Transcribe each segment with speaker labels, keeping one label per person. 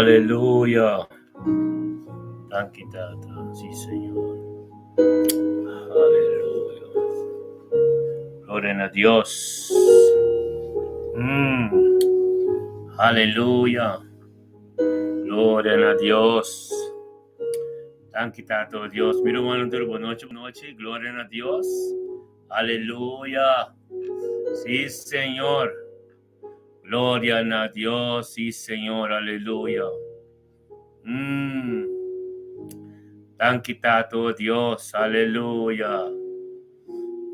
Speaker 1: Aleluya. Thank you, Tata. Sí, Señor. Aleluya. Gloria a Dios. Aleluya. Gloria a Dios. Thank you, Tata. Dios. Mira, hermano, buenas noches. Gloria a Dios. Aleluya. Sí, Señor. Gloria a Dios. Sí, Señor. Aleluya. Thank you, Tato Dios. Aleluya.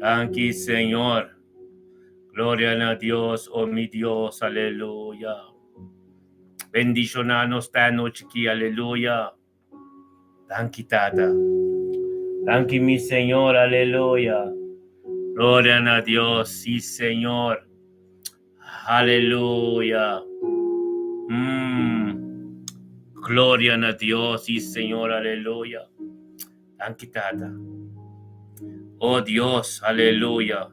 Speaker 1: Thank you, Señor. Gloria a Dios, oh mi Dios. Aleluya. Bendicionanos esta noche aquí. Aleluya. Thank you, Tata. Thank you, mi Señor. Aleluya. Gloria a Dios. Sí, Señor. Aleluya. Gloria a Dios. Sí, Señor. Aleluya. Thank you, Tata. Oh Dios. Aleluya.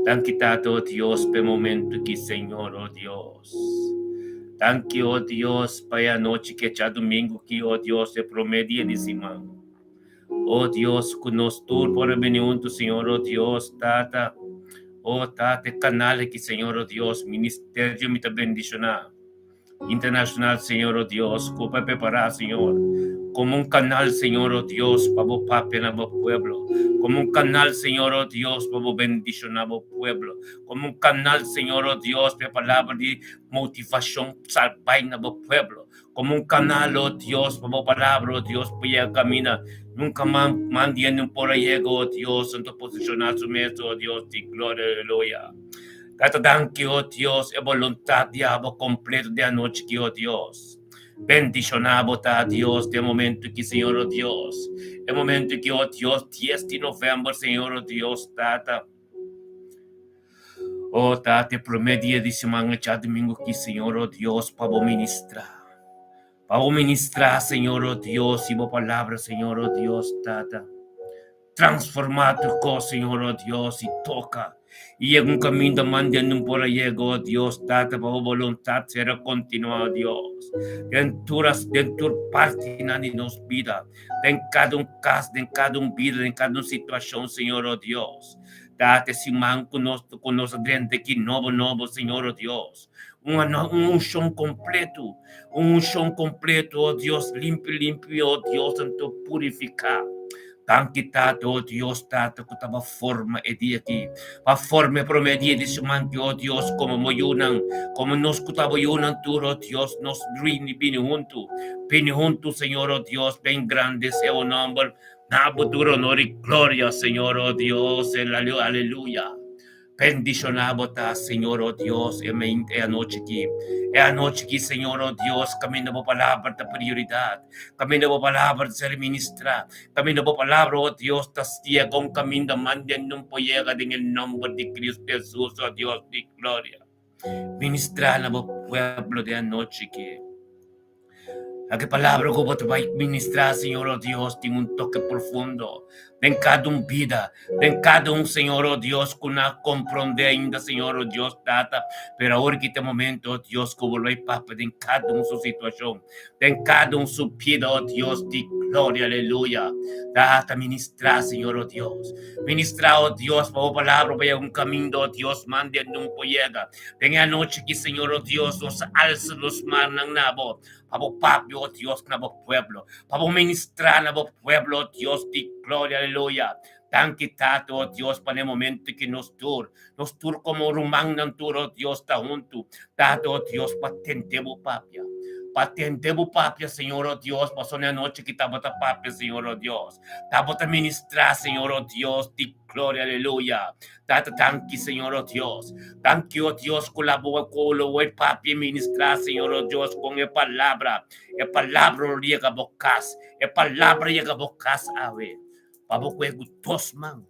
Speaker 1: Thank you, Tata, oh Dios, por momento que, Señor, oh Dios. Thank you, oh Dios, para a noite que já domingo que, oh Dios, é promedia de semana. Oh Dios, conosco por venir junto, Senhor, oh Dios, Tata. Oh Tata, canal que, Senhor, oh Dios, ministério me bendicionar. Internacional, Senhor, oh Dios, para preparar, Senhor. Como un canal, Señor, oh Dios, para vos papi en vos pueblo. Como un canal, Señor, oh Dios, para vos bendición a vos pueblo. Como un canal, Señor, oh Dios, para palabra de motivación salvar en vos pueblo. Como un canal, oh Dios, para vos palabra, oh Dios, para caminar. Nunca más mandiendo por ahí, oh Dios, en tu posición a su mesa, oh Dios, de gloria, aleluya. Tata, danke, oh Dios, e voluntad de abo completo de anoche, oh Dios. Bendicionamos a Dios de momento que, Señor, oh Dios. El momento que, oh Dios, 10 de noviembre, Señor, oh Dios, Tata. Oh, Tata, primeiro dia de semana, já domingo que, Senhor, oh Dios, para ministrar. Para ministrar, Senhor, oh Dios, e boa palavra, Senhor, oh Dios, Tata. Transformar tu coisa, Senhor, oh Dios, e toca. E um caminho mandando por aí, oh Deus, Tata, para a vontade será continuar, Deus. Dentro parte na nossa vida, em cada caso, em cada vida, em cada situação, Senhor, oh Deus. Tata, se man conosco dentro aqui, novo, Senhor, oh Deus. Chão completo, chão completo, oh Deus, limpo, oh Deus, tanto purificar. Thank you, Tato, oh Dios, Tato, que estava forma e dia aqui. A forma promedia de semana, oh Dios, como moyunan, como nos cutaba yunan, tu, oh Dios, nos rini bini junto, Señor, oh Dios, bem grande seu nombre, nabo duro, honor y gloria, Señor, oh Dios, aleluya. Bendicionamos, Señor, oh Dios, é a noite aqui. É a noite aqui, Senhor, oh Deus, caminho da palavra da prioridade, caminho da palavra de ser ministrar, caminho da palavra, oh Deus, da estia com caminho da manden não poiega em nome de Cristo Jesus, oh Deus de glória. Ministrar na pueblo de a noite aqui. A que palavra que você vai ministrar, Senhor, oh Deus, tem toque profundo. Em cada vida, em cada Senhor, oh Deus, que não compreende ainda, Senhor, oh Deus, Tata. Pero agora que tem momento, oh Deus, que volve papa, em cada sua situação, em cada sua vida, oh Deus, de glória, aleluia. Tata, ministrar, Senhor, oh Deus. Ministrar, oh Deus, para a palavra, para um caminho, oh Deus, mande num poiega. Vem a noite que, Senhor, oh Deus, nos alça, nos manang nabo. Para o papi, oh Dios, na bo pueblo. Para ministrar na bo pueblo, oh Dios, de gloria, aleluya. Thank you, Tato, oh Dios, para el momento que nos tur como rumang ng tur, oh Dios, está junto. Tato, oh Dios, patentebo, papia. Patentebo, papia, Señor, oh Dios, pasó na noche que estaba ta papia, Señor, oh Dios. Estaba ta ministrar, Señor, oh Dios, de gloria, aleluya. Tata, thank you, Señor, oh Dios. Thank you, oh Dios, colabora con lo que papi ministrar, Señor, oh Dios, con la palabra. La palabra llega a bocas. La palabra llega a bocas, ave. Pabo que gustos, man.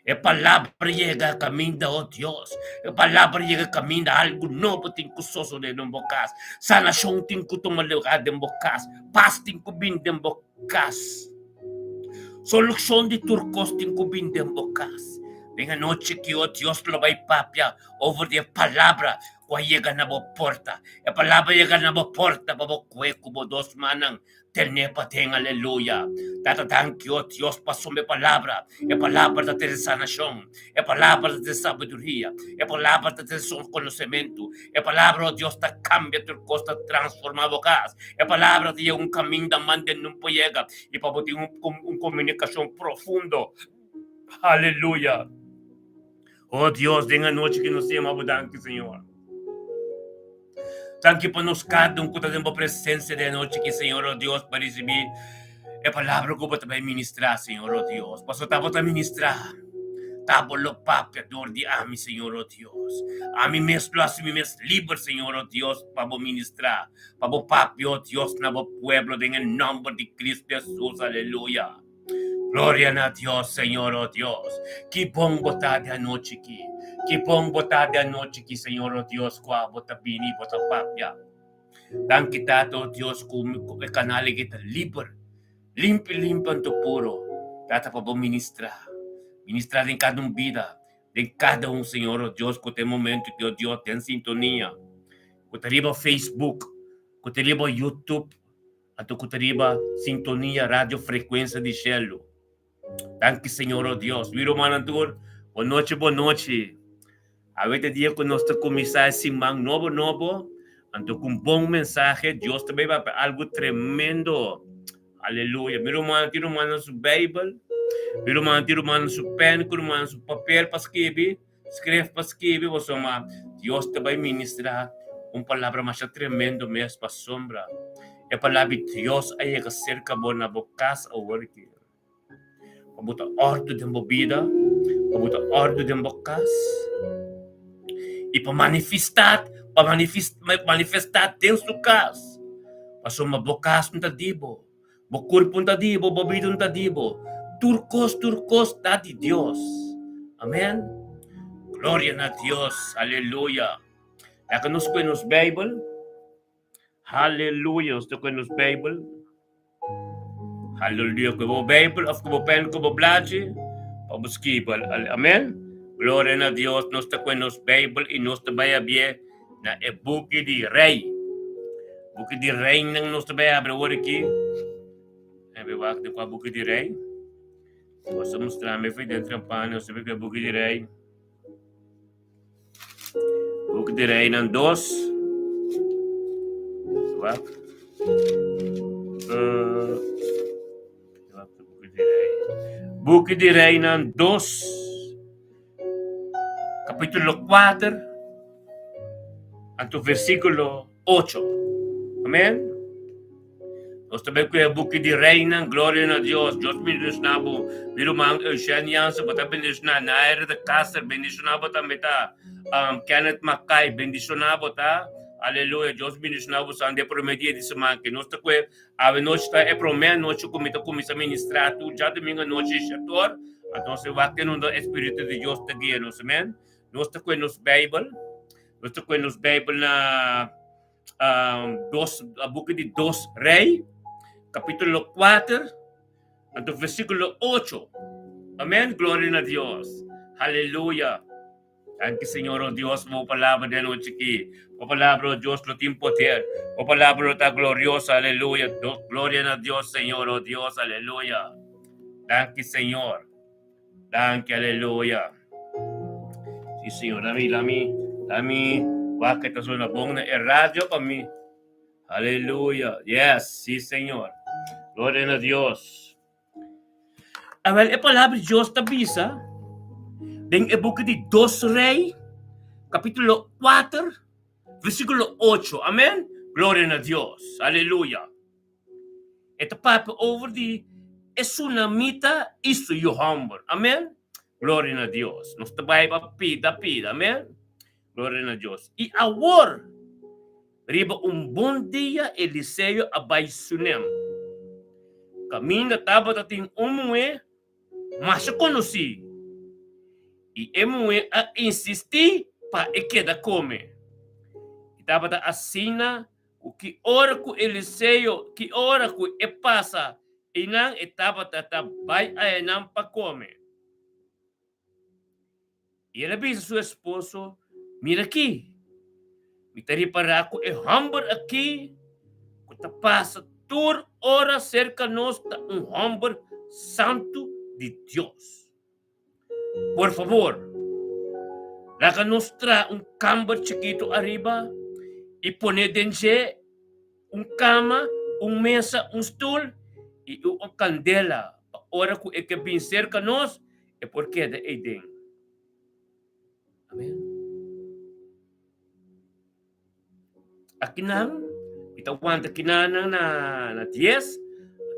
Speaker 1: La palabra llega a camino, oh Dios. La palabra llega a camino a algo nuevo, tinco soso de bocas. Sanación, tinco tomalugar de bocas. Paz, tinco bin de bocas. Solución de turcos, tinco bin de bocas. Venga noche que, oh Dios, lo va a papia over de palabra. Kwa llega na bo porta. E palabra llega na bo porta. Babo kwe kubo dos manang. Tenepa ten aleluya. Tata thank you, Dios, pasó mi palabra. E palabra de sanación. E palabra de sabiduría. E palabra de conocimiento. E palabra, Dios, te cambia tu costa, transforma bocas. E palabra de un camino da mande no llega. E para ter un comunicación profundo. Aleluya. Oh Dios, de noche que nos llama abundante, Señor. Tanque para nos cada que tenemos presencia de noche que, Señor, oh Dios, para recibir a palavra que você vai ministrar, Senhor, oh Deus. Pastor, tá para ministrar. Tá lo papi, ador de ami, Senhor, oh Deus. Ami mesmo, assim mesmo, livre, Senhor, oh Deus, para ministrar. Para papi, oh Deus, na pueblo, em nome de Cristo Jesus, aleluia. Glória a Deus, Senhor, oh Deus. Que bom botar de noite aqui. Que bom botar de noite aqui, Senhor, oh Deus, com a bota bini, bota papia. Dan kita, oh Deus, com o canal kita livre. Limpo ang puro. Tata pa ministrar. Ministrar em cada vida. De cada Senhor, oh Deus, que tem momento que, oh Deus, tem sintonia. Que teriba Facebook. Que teriba YouTube. At que teriba sintonia, radio, frequência de cielo. Thank you, Senhor, oh Deus. Viro manantur. Boa noite. A veces dia que nós começar esse mang novo. Anto com bom mensagem. Deus também vai para algo tremendo. Aleluia. Miro mano su Bible. Miro mano su pen. Miro mano su papel para escrever. Escreve para escrever. Deus te vai ministrar palavra mais tremendo mesmo para sombra. A palavra de Deus aí que cerca bona bocas a work. Para botar ordem de vida. Para botar ordem de bocas. E para manifestar Deus no caso. Para somar bocas no tadibo. Bokur pun tadi, bobidun tadi, turcos tadi Dios. Amen. Gloria a Dios. Aleluya. Ya que nos Bible. Hallelujah. Nos Bible. Hallelujah. Como Bible, of como pen, como blaje. Vamos Bible. Amen. Gloria a Dios. Nos Bible y nos vaya bien na e buki di rey. Buki di rey nang nos vaya abrir aqui. Waktu com a boca de rei, posso mostrar me foi dentro do pano, você vê que a boca de rei não dois, boca de rei não dois, capítulo 4, até o versículo 8, amém? Nós também que é buki de reina, glória a Deus. Deus bendice nabo. Miro mang Eugeniança, bata bendice na Nair de Caster, bendice nabo também tá. Kenneth Mackay, bendice nabo tá. Aleluia. Deus bendice nabo sande prometia de semana que nós tá que a noite tá é promessa noite começa a ministrar tu já domingo noite chator. Então se vai ter o Espírito de Deus te guia nos, amém. Nós tá que nos Bible. Nós tá que nos Bible na a book de dos Rei. Capítulo 4, hasta el versículo 8. Amén. Gloria a Dios. Aleluya. Thank you, Señor, oh Dios, por palabra de noche aquí. Por palabra, oh Dios, lo tiene poder. Por palabra, está gloriosa. Aleluya. Gloria a Dios, Señor, oh Dios. Aleluya. Thank you, Señor. Thank you, aleluya. Sí, Señor. Dami. Bakit ito na buong na radio para mí. Aleluya. Yes. Sí, Señor. Gloria a Dios. A ver, a palavra de Deus tabisa. Den e book de 2 Rei, capítulo 4, versículo 8. Amén. Gloria a Dios. Aleluya. Ito pa over di esunamita isu yohamber. Amén. Gloria a Dios. Nos tabay pa pida. Amén. Gloria a Dios. E awor riba bom dia Eliseu abay sunem. Kami nataba tating umue mas konosi. E emue a insisti pa ikeda come. Itaba ta asina o que ora ku Eliseu, que ora ku e passa, inang etaba ta bay ayanam pa come. E ele disse a seu esposo, mira aqui, Mitari para ako humble aqui, kuta pasa tur ora cerca nos ta humble santo de Dios. Por favor, laga nos tra camber chiquito arriba e pone denche cama, mesa, stool e candela. Ora que é que bem cerca nos é porque de Eden. Amen. Aqui nang itawan kinana na 10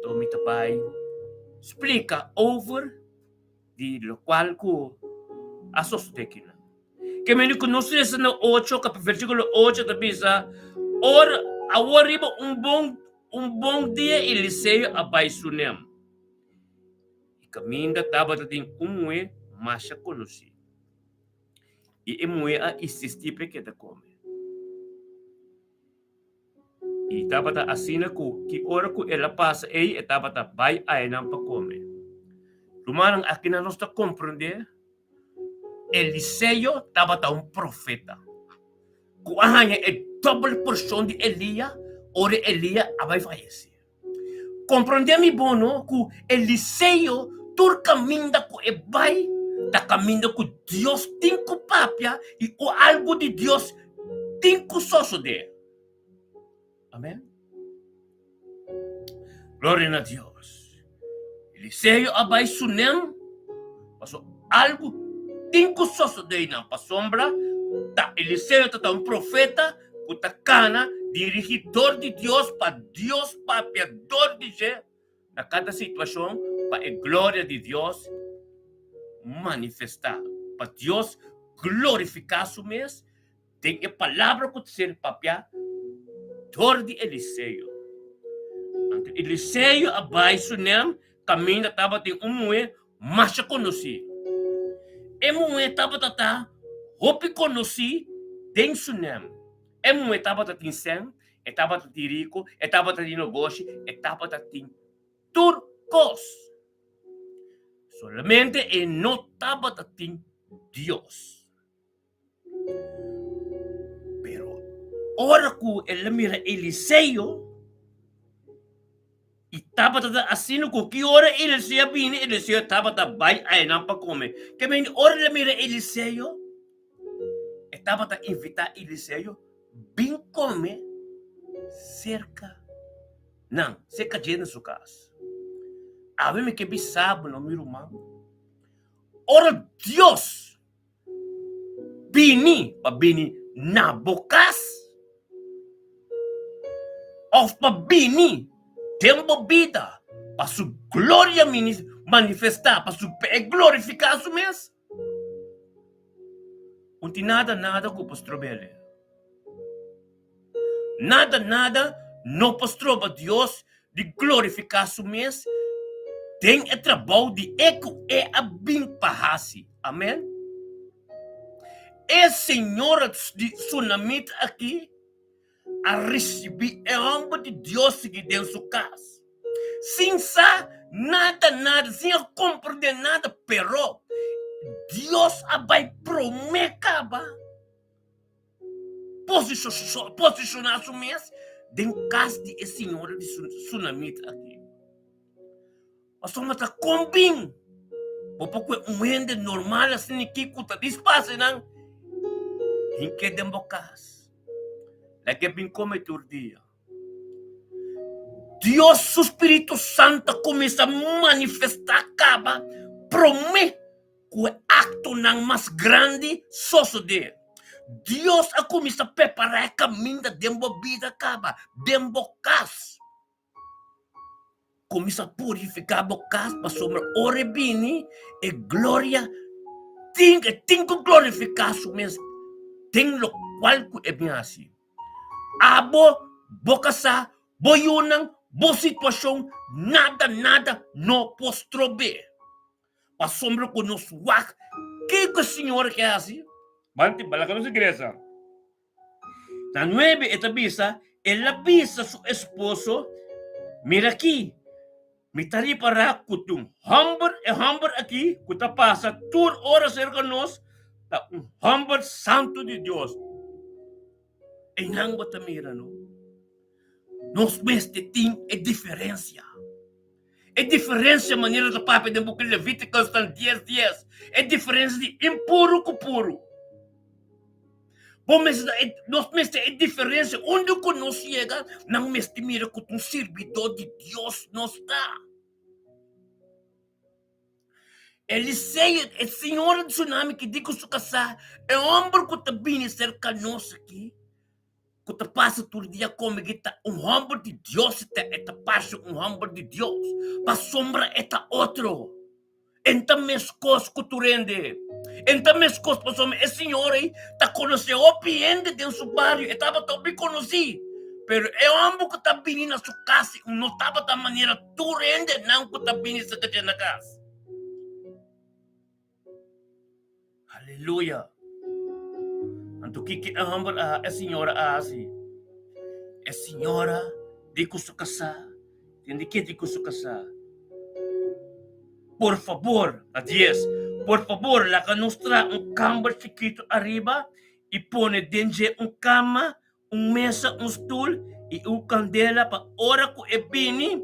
Speaker 1: ato mitabay explica over di lo cual ko asos de kina. Que me conoces na 8 versículo 8 tabisa or awariba bom dia Eliseu abay sunem. Ikaminda tabat ating umwe masya konosi. Iimwe a isistipe kita come. E tabata asina ko ki ora ko ela pasa e tabata bay ay nang pakome. Lumanang akin na nos ta comprender. Eliseo tabata profeta. Kuahanya double portion de Elia, ore Elia abay fallece. Comprender mi bono ku Eliseo tur caminda ku ebay ta caminda ku Dios tinku papia e o algo de Dios tinku soso de. Amén. Gloria a Dios. Eliseo abay sunem paso algo tinku soso de na pasombra ta Eliseo ta un profeta puta cana dirigidor de Dios para Dios papiador de Dios na cada situação para a glória de Deus manifestar para Deus glorificar su mês tem a palavra que ser papia dor de Eliseu. Eliseu abaixo nem caminho estava tem mulher mais conhecido. E mulher estava tata hopi conheci tem su nem. E mulher estava tem sem, estava tem rico, estava tem negócio, estava tem turcos. Solamente e não estava tem Deus. Ora que ele mira Eliseu e estava assim com que hora Eliseu vinha, Eliseu estava bem aí não para comer. Que bem ora ele mira Eliseu, estava a invitar Eliseu bem comer cerca de sua casa. A mim que bisabo no meu irmão. Ora Deus bini para bini na bocas of pabini tempo vida para sua glória manifestar, para sua glorificar su mês. Não tem nada com o pastor Bele. Nada não pastor para Deus de glorificar su mês. Tem o trabalho de eco e a bem pahasi. Amém? E senhora de tsunami aqui a receber o amor de Deus que dentro de sua casa. Sem nada, sem compreender nada, pero Deus vai prometer posicionar sua mês dentro da casa de senhora de tsunami aqui. Mas só mata combin. Porque rende normal assim que custa despace não. Em que dembocas. Lagi bem como todo dia. Deus, o Espírito Santo começa a manifestar acaba promete que o acto não mais grande só de Deus a começa a preparar caminho dentro da vida acaba dembocas. Começa a purificar a boca para sobre orebini e glória tem que glorificar su mesmo tem lo qual é bem assim abo boca sa boyunang bo situação nada não postrobe para sombra com nos wak que o senhor quer assim manti balaga nos igreja na 9 etabisa ela bisa su esposo mira aqui me tari para kutum humber aqui kuta pasa tur horas cerca nos ta humber santo de Deus E nang batamira, no? Nós mesmo tem a diferença. É diferença a maneira da papai de book Levíticos 10:10. É diferença de impuro com puro. Bom, mas nós mesmo é diferença onde nós chega, não mesmo mira que um servidor de Deus não está. Eliseu, é senhora do tsunami que diz que o casa é homem que está bem cerca de nós aqui. Que te passa todo dia como que está homem de Deus, está passa homem de Deus. Para sombra está outro. Então, minhas coisas que tu rende. Então, minhas coisas, pessoal, esse senhor aí está conhecendo o piende de seu barrio. Estava também conhecido. Pero é homem que está vindo na sua casa. Não estava da maneira tu rende, não que está vindo na casa. Aleluia. Anto kiki ang a senhora assim. A senhora de kusukasa. Hindi que de kusukasa. Por favor, a 10. Por favor, la nostra cama chiquito arriba e pone dentro cama, mesa, stool e candela para hora que é bini.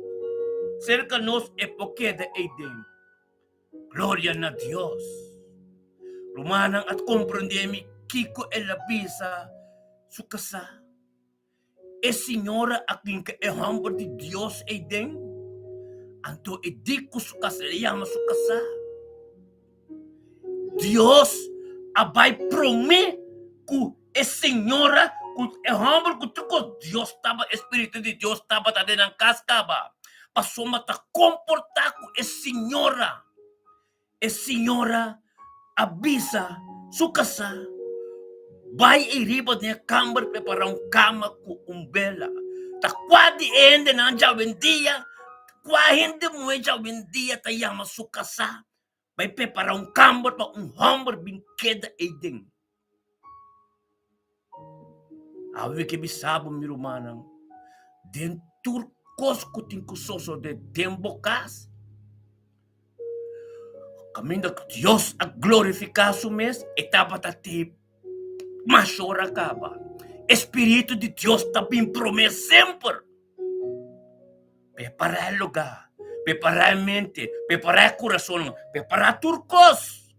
Speaker 1: Cerca nos é porque de Eden. Glória a Deus. Rumanang at comprendemi Kiko elabisa su casa. E senhora akin que é humble de Deus Eden. Anto edico su casa, le llama su casa. Deus abai prome que é senhora, que é humble, que tu Deus estava, Espírito de Deus estava dentro da casa, passou a comportar com a senhora. A senhora avisa su casa. Vai e riba de câmara preparar cama com bela. Tá quase ainda não já vendia. Quase ainda não já vendia, tá chama su casa. Vai preparar câmara para homem brinquedo aí dentro. Awe que bisabo mi rumanang. Dentro cos que tem que soso de dembocas. Caminho que Deus a glorificar su mês, etapa tá tipo. Mas ora acaba. Espírito de Deus também promete sempre. Preparar lugar, preparar mente, preparar coração, preparar turcos.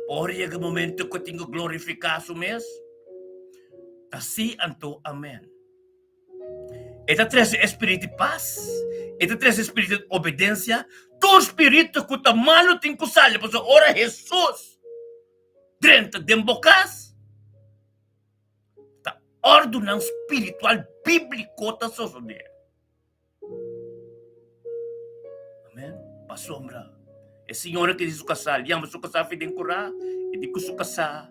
Speaker 1: Por esse momento que eu tenho que glorificar o mês, assim anto amém. Esta traz espírito de paz, esta traz espírito de obediência, tu espírito que está malo tem que sair, porque ora Jesus. Dentro de bocas, tá ordem espiritual bíblico tá sucedendo. Amém? Pa sombra. É senhora que diz o casal, chama o casal fidem curar, e diz o casal,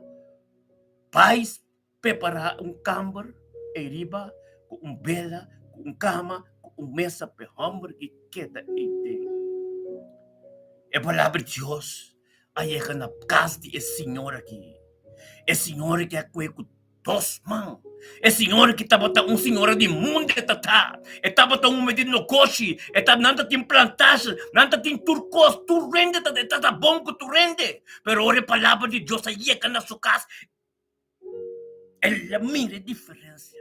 Speaker 1: pais preparar câmara, e riba, com bela, com cama, com mesa para homem que queda aí dentro. É palavra de Deus. Aí é na casa de esse senhor aqui. Esse senhor que é com dos mãos. Esse senhor que estava senhora de mundo tá. Estava medindo no coche. Estava nada tem plantagem, nada tem turcos, tu rende, tá bom que tu rende. Pero ora a palavra de Deus aí é na sua casa. Ela mira a diferença.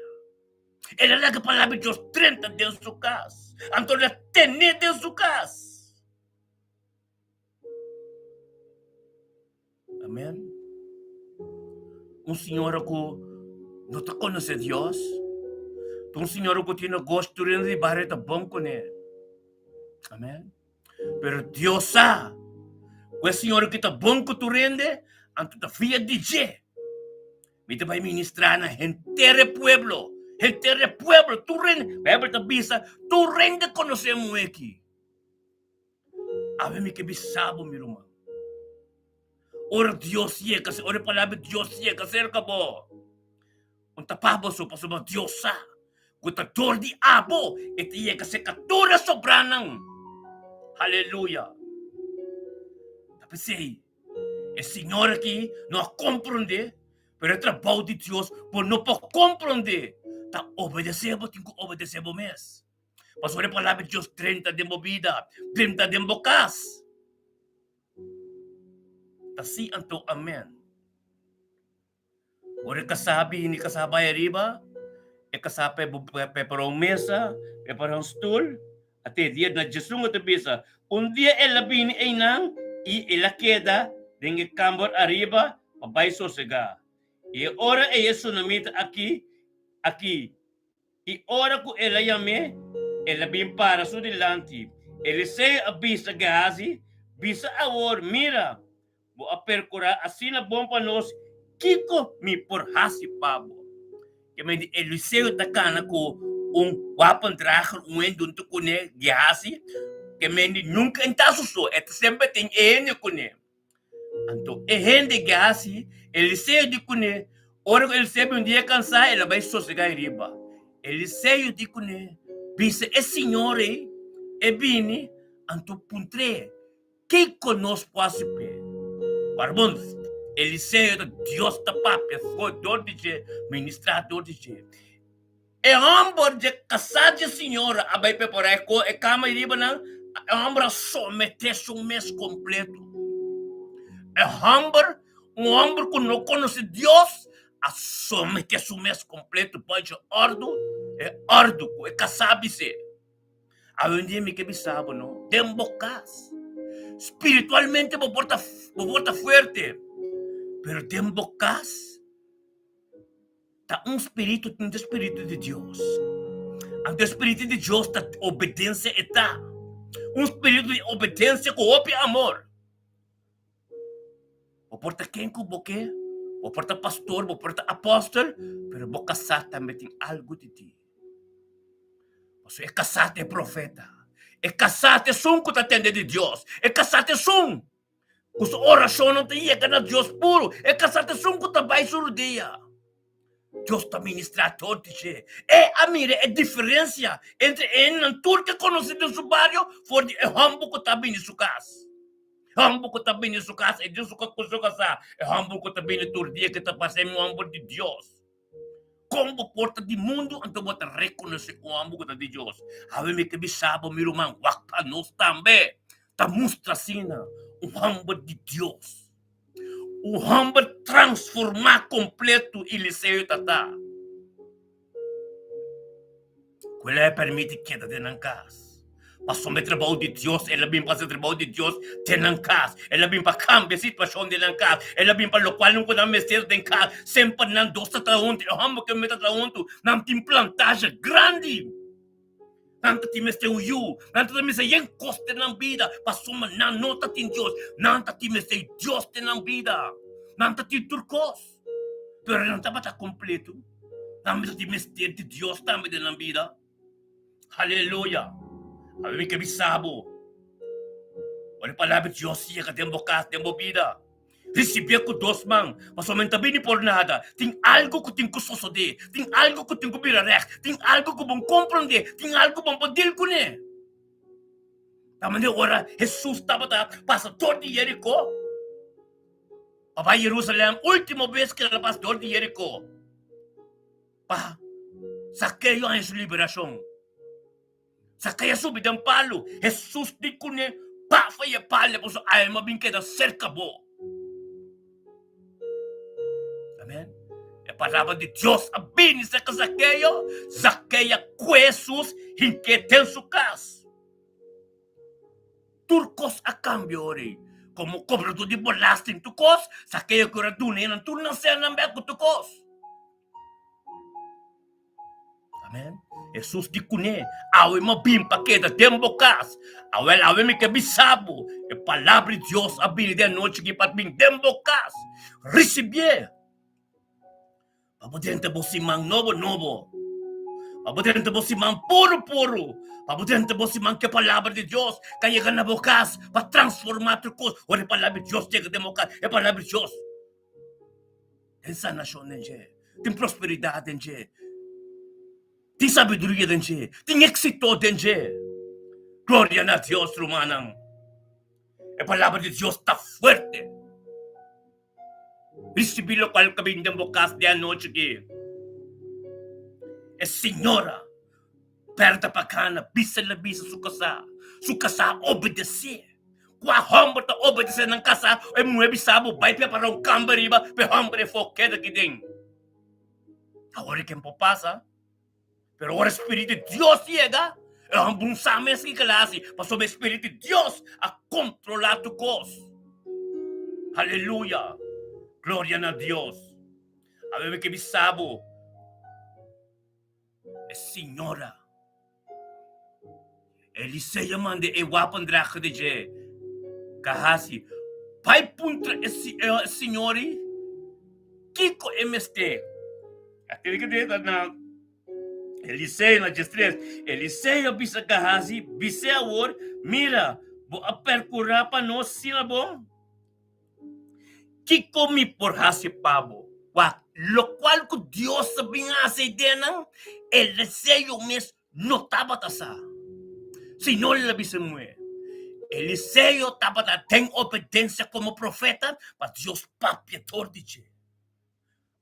Speaker 1: Ela leva a palavra de Deus 30 dentro da sua casa. Então ela tem dentro da sua casa. Amém? Senhor que não está conhecendo Deus. Senhor que tem gosto de barra de bom com ele. Amém? Pero Deus sabe. O Senhor que está bom com tu rende, anto da filha de Jé. Me te vai ministrar na inteiro pueblo. Inteiro pueblo. Tu rende. Bíblia te bisa. Tu rende conhecemos aqui. Ave-me que bisabo, meu irmão. Ora Deus chega, ora a palavra de Deus chega, cerca bo. Tapabo so paso ba Deus sa. Kuta dor di abo, ito chega se katura sobranang. Hallelujah. Tapi sei, o Senhor aqui não compreende, pero o trabalho de Deus por não compreender. Tá obedecemos, tem que obedecer mesmo. Mas ora a palavra de Deus 30 de movida, 30 de bocas. Assim, então, amém. Ora kasabi, hindi kasabay arriba, e kasape para uma mesa, e para um stool, até dia na Jesus at bisa. Um dia ela bini ay nang, ela queda, dengue cambor arriba, pabay sosega. E ora é isso namita aqui. E ora que ela yame, ela bem para su dilante. Ele se abisa gazi, bisa awor, mira, bo a percura assim na bom para nós, kiko mi por hasi pabo. Que me di Eliseu takana ko wapendrager doen te kunnen gehasi, que me di nunca entaso so, et sempre tem ene kune. Anto ehende gehasi, Eliseu di kune, ora Eliseu um dia cansar, ela vai sossegar em riba. Eliseu di kune, bisa e signore, e bini, anto puntre, que conosco quase pé. Barbon, Eliseu, Deus da papia, foi dor de ministrador de e ambor de casar de senhora, a vai preparar com e cama e riba não, ambra someter um mês completo. E ambor, ambor que não conhece Deus, a someter um mês completo, pode ordo, e casar-se. A um dia me que sabe, não? Dembocas. Espiritualmente, vou portar forte. Pero dembocas. Tá espírito de Deus. O espírito de Deus tá obediência está. Espírito de obediência com o amor. Vou portar quem com boque? Vou portar pastor, vou portar apóstolo, pero vou casar também tem algo de ti. Você é casado é profeta. É casado é som que tá atende de Deus. É casado é som. Os oração não tem a Deus puro. É casado é som que tá vai sur dia. Deus está ministrador de você. A mira, a diferença entre um turco que conhecido em seu bairro for de hambo que está bem em sua casa. Hambo que está bem em sua casa, é Deus que está sua casa. Hambo que está bem em todo dia que está passando o hambo de Deus. Como porta do mundo, então você reconhecer o hambo que está de Deus. A mim que me sabe, meu irmão, para nós também. Está mostra assim, o hambo de Deus. O hambo transformar completo Eliseu tata. Qual é permite que dentro da casa. Passou o trabalho de Deus, ela vem para o trabalho de Deus dentro da casa. Ela vem para cambiar a situação dentro da casa. Ela vem para o qual não podemos mexer dentro da casa. Sempre não dosta para onde. O hambo que me está onde. Não tem plantagem grande. Não tem mexer o yu. Não tem mexer em costa na vida. Passou uma não nota tem Deus. Não tem mexer Deus na vida. Não tem turcos. Pero não estava completo. Não tem mexer de Deus também na vida. Aleluia. A mim que me sabo. Olha para lá, Deus siya ka tempo casa, tempo vida. Receber com dois mãos, mas somente bem por nada. Tem algo que tem que suceder, tem algo que tem que virar, tem algo que vão compreender, tem algo que vão poder conhecer. Também agora, Jesus estava passa todo de Jericó. Para Jerusalém, última vez que ela passa todo de Jericó. Pa, saqueio a sua liberação. Saqueia subir um palo. Jesus disse que pa foi a palha, pois a alma brinqueda cerca boa. Amém? É a palavra de Deus. A bênção que Zaqueia com Jesus em que tem sua casa. Turcos a cambio, ore. Como cobrador de bolas em turcos, Zaqueia que era dunia, tu não sei não bem com turcos. Amém? Jesus disse que awe mabim pa queda tempo cas. Awe me que bisabo. A palavra de Deus a bem de noite que para bem tempo cas. Receber. Pabudiante você man novo. Pabudiante você man puro. Pabudiante você man que a palavra de Deus kaya ka na bokas para transformar tudo. Ora a palavra de Deus chega democas. A palavra de Deus. Tem sanação nele. Tem prosperidade nele. Tem sabedoria dentro, tem êxito dentro. Glória a Deus, irmão. A palavra de Deus está forte. Recebi o qual cabim de bocas de noite aqui. A senhora, perto para cana, bisa sua casa obedecer. Com a homem está obedecendo na casa, é muito bisabo, vai para um campo riba, para homem é foqueda aqui dentro. Ahora que pasa, pero ahora el Espíritu de Dios llega, ang bunsames ki kalasi, paso el Espíritu de Dios a controlar tu cos. Aleluya. Gloria a Dios. A ver que bisabo. Es señora. Eliseo mande e wapan drache de je. Kahasi. Pai puntra signori. Kiko MST. Aquele que dentro na Eliseu na distress. Eliseu bisa kahasi. Bisa awor. Mira. Bo apercura pa no sila bom. Kiko mi por hasi pabo. Lo cual que Dios sabía hacer de nan. Eliseu mes notaba tasa. Senhor, ele avisa mulher. Eliseu tem obediência como profeta, mas Deus papiador de ti.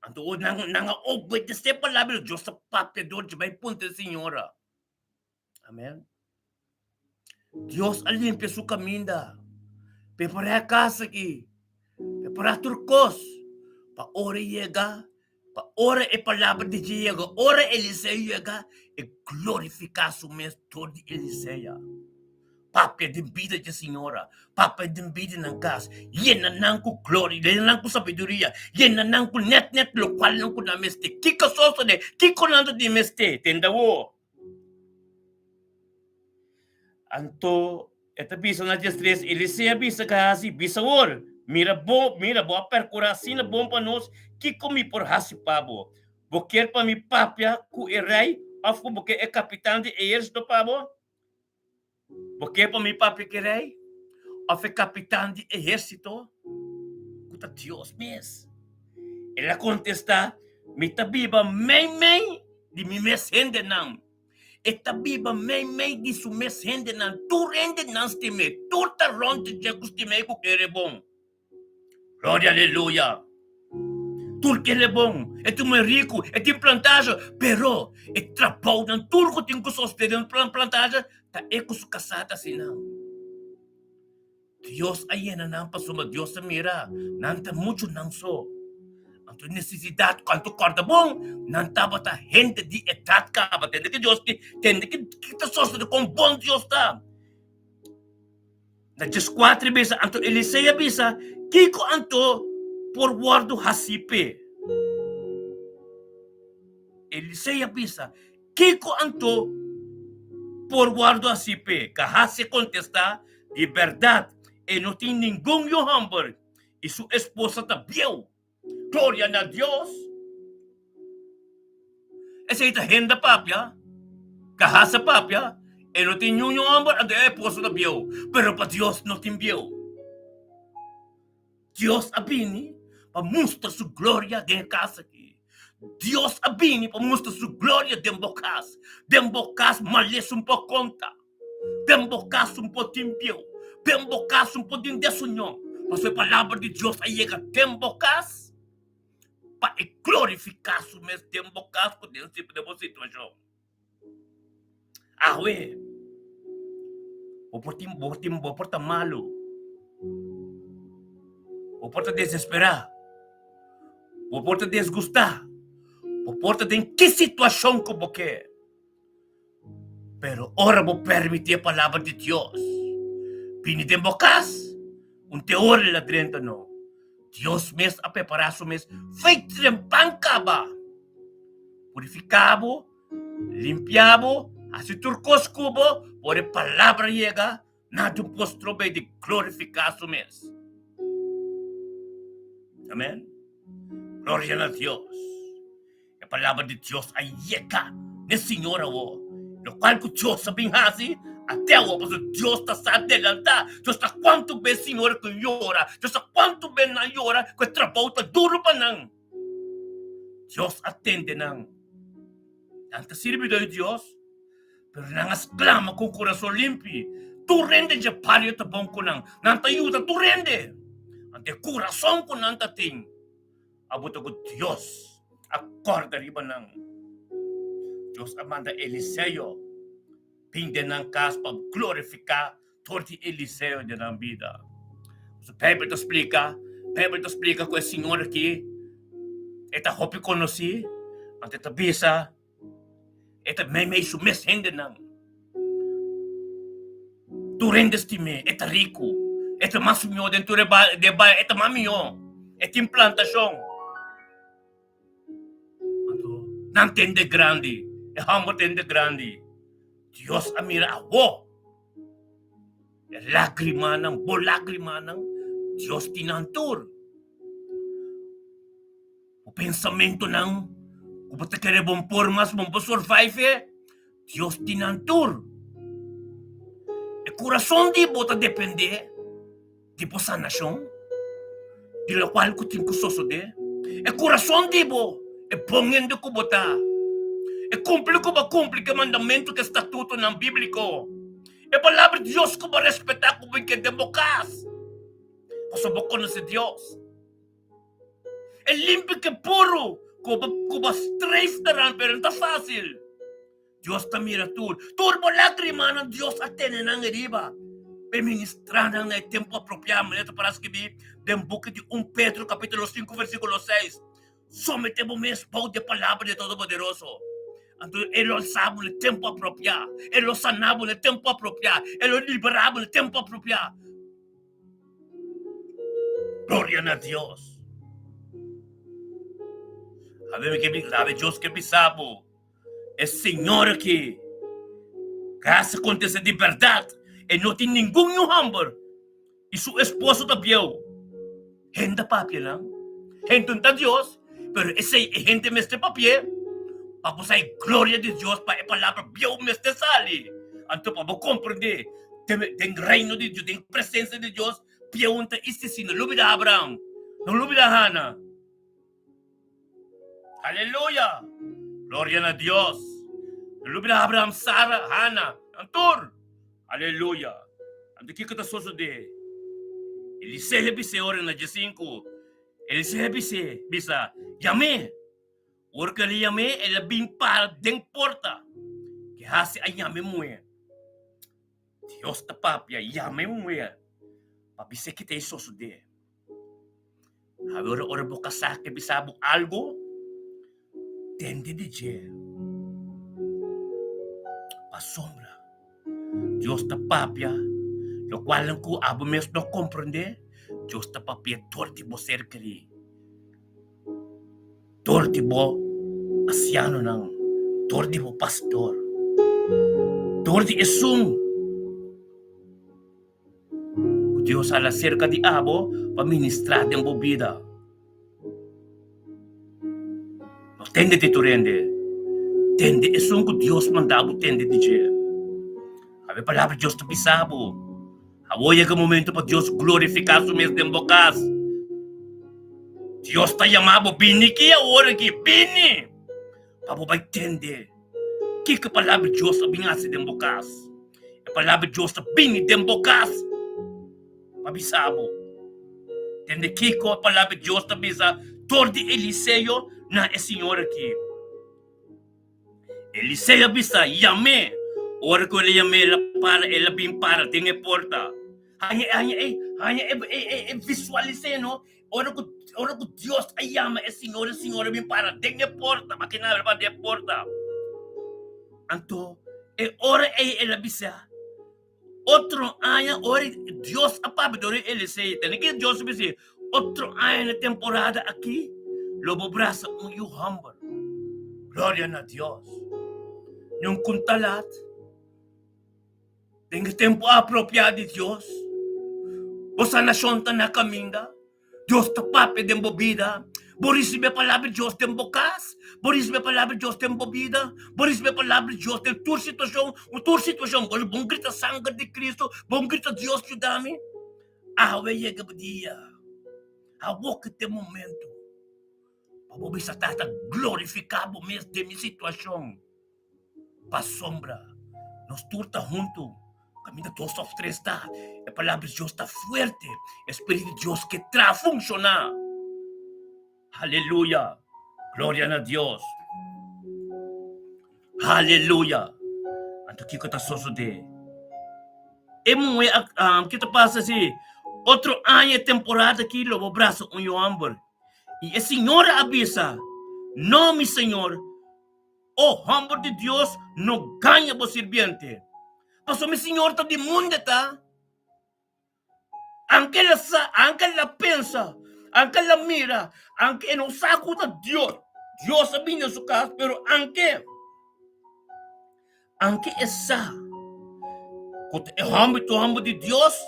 Speaker 1: Ando não obedece a palavra de Deus papiador de vai ponte senhora. Amém. Deus limpa seu caminho. Prepara a casa aqui. Prepara turcos. Para hora chegar. Para hora a palavra de Deus chega. Hora Eliseu chega. E glorificar seu mestre de Eliseu. Papa din vida de senhora, papa din vida ng gas, yan na nang ko glory, yan na nang ko sabiduria, yan na nang ko net lokal nang ko na meste, kiko soso de, kiko nando di meste, tendawo. Anto, eta bisa na just tres, Elisea bisa kahasi, bisa war, mira bo, apercura, sina bom panos, kiko mi por hasi pabo, boker pa mi papia, ku eray, afko boker e kapitan de eiers do pabo, porque para mi papi querer, a fe capitán de ejército, puta Dios mes. Ela contesta, mi tabiba mei de mi mes hende nam. Eta biba mei de su mes hende nam. Tu rende nam stime, tu ta ronde de gustime ko kere bom. Glória, aleluia. Tu quer bom, é tu mais rico, é tu plantagem, pero é trapau nan turco tem que sostener plantagem, tá é com su casada assim não. Deus aí não passou, Deus mira, não tá muito não só. Anto necessidade quanto corda bom, não tá bata gente de etat caba, tende que Deus tem que tá sostener com bom Deus tá. Na just 4 vezes anto Eliseu bisa, kiko anto por guardo hasipe. Eliseu bisa, kiko anto por guardo hasipe. Kahase contesta, de verdade, e não tem nenhum Johanberg. E sua esposa também. Glória a Deus. Essa é a renda papia. Kahasa papia. E não tem nenhum Johanberg, a esposa também. Pero para Deus não tem viu. Deus abini para mostrar sua glória dentro da casa aqui. Deus abini para mostrar sua glória dentro da casa. Dentro da casa, malês pouco conta. Dentro da casa, pouco tempio. Dentro da casa, pouco de desunhão. Mas a palavra de Deus aí chega dentro da casa para glorificar sua mesmo dentro da casa com esse tipo de situação. Ah, ué. Vou portar malo. Vou portar desesperar. Vou portar desgustar. Vou portar em que situação que eu quero. Pero ora vou permitir a palavra de Deus. Pini de bocas. Teor lá dentro não. Deus mesmo a preparar o mesmo. Feito pancaba. Purificabo. Limpiabo. Assim turcos cubo. Por a palavra chega. Nada postro bem de glorificar o mesmo. Amém? Glória a Deus. A palavra de Deus aí chega. Nesse Senhor, no qual que Deus sabe assim. Até o Deus está se adelantar. Deus está quanto bem, Senhor, que llora. Deus está quanto bem na llora, que trabalho está duro para não. Deus atende não. Tanta servidor de Deus, pero não exclama com o coração limpo. Tu rende de palha tá bom com não. Não te ajuda, tu rende. Ante coração com não te tem. Abuta com Deus. Acorda riba não. Deus amanda Eliseu. Pinde ng casa para glorificar todo Eliseu de na vida. So, Pepe te explica com o Senhor aqui. Esta hopi conheci. Ante tabisa, ito may sumesende ng turendes time, ito rico, ito masumyo den tureba, deba, ito mamiyo, ito implantasyon. Ito, ng tende grande, hamo tende grande, Diyos amira awo, lagrima ng Diyos tinantur. O pensamento ng kung ba't karebong formas mong survive, Diyos tinantur. E corazón di bota depende di po sa nasyon, di la cual ko tin kusoso de. E corazón di bo, e pongendo ko bota. E cumple ko ba cumple que mandamento que estatuto ng bibliko. E palabra Diyos ko ba respetar ko ba que democas. Pasabok ko na si Diyos. E limpio que puro, kuba strafe na ran, pero não tá fácil. Diyos ta mira tur. Turbo lágrima ng Diyos at tenen ang eriba. Ministrar ng tempo apropriado. Manito para escrever den book de 1 Pedro capítulo 5 versículo 6. Sometemos mesmo de palavra de Todo-Poderoso. Então, ele sabe no tempo apropriado. Ele sanava no tempo apropriado. Ele liberava no tempo apropriado. Glória a Deus. Sabe Deus que pisabo. É Senhor que graça acontece de verdade. E não tem nenhum hamburger. E seu esposo também. Gente papel lang. Gente de Deus. Pero esse gente mestre papel. Para sa glória de Deus para a palavra biyo mestre sali. Anto para compreender. Tem reino de Deus, tem presença de Deus. Biyo unta isi sino. Lubi da Abraham. Nung lubi da Hana. Hallelujah! Gloria a Dios. Lubi na Abraham, Sarah, Hannah, Antor. Hallelujah. Ando kita soso de Eliseo bise ora na J5. Eliseo bise bisa yame. Orca li yame e labing para deng porta. Que hasi ay yame mo yan. Dios ta papya yame mo yan. Pabise kita soso de. Habi ora bukasake bisabo algo. Tende de Dieu. Pasombra. Dios ta papia. Lo cual ko abo mes no comprende. Dios ta papia torti bo cercari. Torti bo asiano nang. Torti bo pastor. Torti esung. Dios ala cerca di abo paministrar den bobida. Tende de turende. Tende é só que Deus mandava tende de dia. A palavra Deus te pisabo. Agora é o momento para Deus glorificar o mesmo bocas. Deus te chamava bini que a hora que bini. Para vai tende. Que a palavra Deus te binhasse de bocas. A palavra Deus te bini de bocas. Para pisabo. Tende que a palavra Deus te bisa. Tordi Eliseu na é senhor aqui. Eliseu bisa yame. Ora ko ele yame para ela bim para tinha porta. Hanya visualize no. Ora ko Dios ay yama é senhor bim para tinha porta. Makina para de porta. Anto ora ela bisa. Outro ano ora Dios apabidore Eliseu. Tem que Deus bisa. Outro ano na temporada aqui. Lobo braça you humble. Glória a Deus. Yung kuntalat. Tem tempo apropriado de Deus. Bosa nasyon ta na kaminda. Deus ta pape den bobida. Boris me palavra de Deus tem bocas. Boris me palavra de Deus tem bobida. Boris me palavra de Deus tem tur situação. Bom grita sangue de Cristo. Bom grita Deus te dame. Awe yega dia. Awo que tem momento. Para bisa tata glorificado mesmo de minha situação. Pa sombra. Nos turta junto. Caminho todos os três está. A palavra de Deus está forte. O Espírito de Deus que tra funcionar. Aleluia. Glória a Deus. Aleluia. Anto que está só de. E muito que te passa assim. Outro ano temporada aqui, o braço um ambor. E a senhora avisa, não, meu senhor, O hambre de Dios no ganha por sirviente. Pasó mi Señor está de mundo, tá? Aunque la pensa, aunque la mira, aunque no sabe Dios. Dios sabe en su casa, pero aunque esa, el hambre de Dios,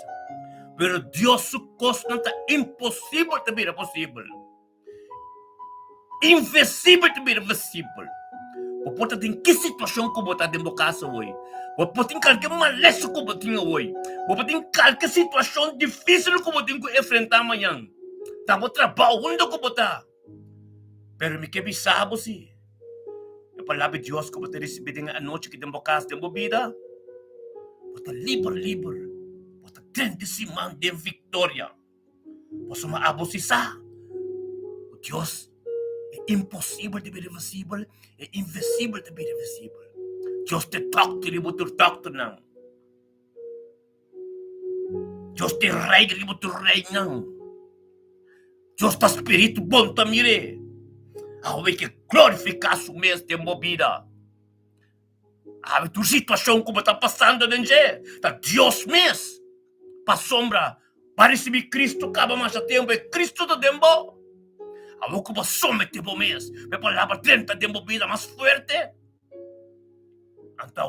Speaker 1: pero Dios su cosa está imposible de ver posible. Invisível de ver visível. Pode ter que situação que você tem no caso hoje. Pode ter qualquer malícia que você tem hoje. Pode ter qualquer situação difícil que você tem que enfrentar amanhã. Tá no trabalho onde que você está. Pero me que sabe se a palavra de Deus que você recebeu a noite que tem no caso tem vida. Você livre. Você tem de se manter vitória. Você não abusar. Deus é impossível de ver visível, é invisível de ver visível. Deus te toca, ele botou toque não. Deus te rei, ele botou rei não. Deus está espírito bom também. Ao que glorificar sua mesma de movida. A tua situação como está passando, não é? Tá Deus mesmo. Para sombra, parece que Cristo acaba mais a tempo, é Cristo do tempo. A boca vai someter por mês. Me palavra 30 de movida mais forte. Então, a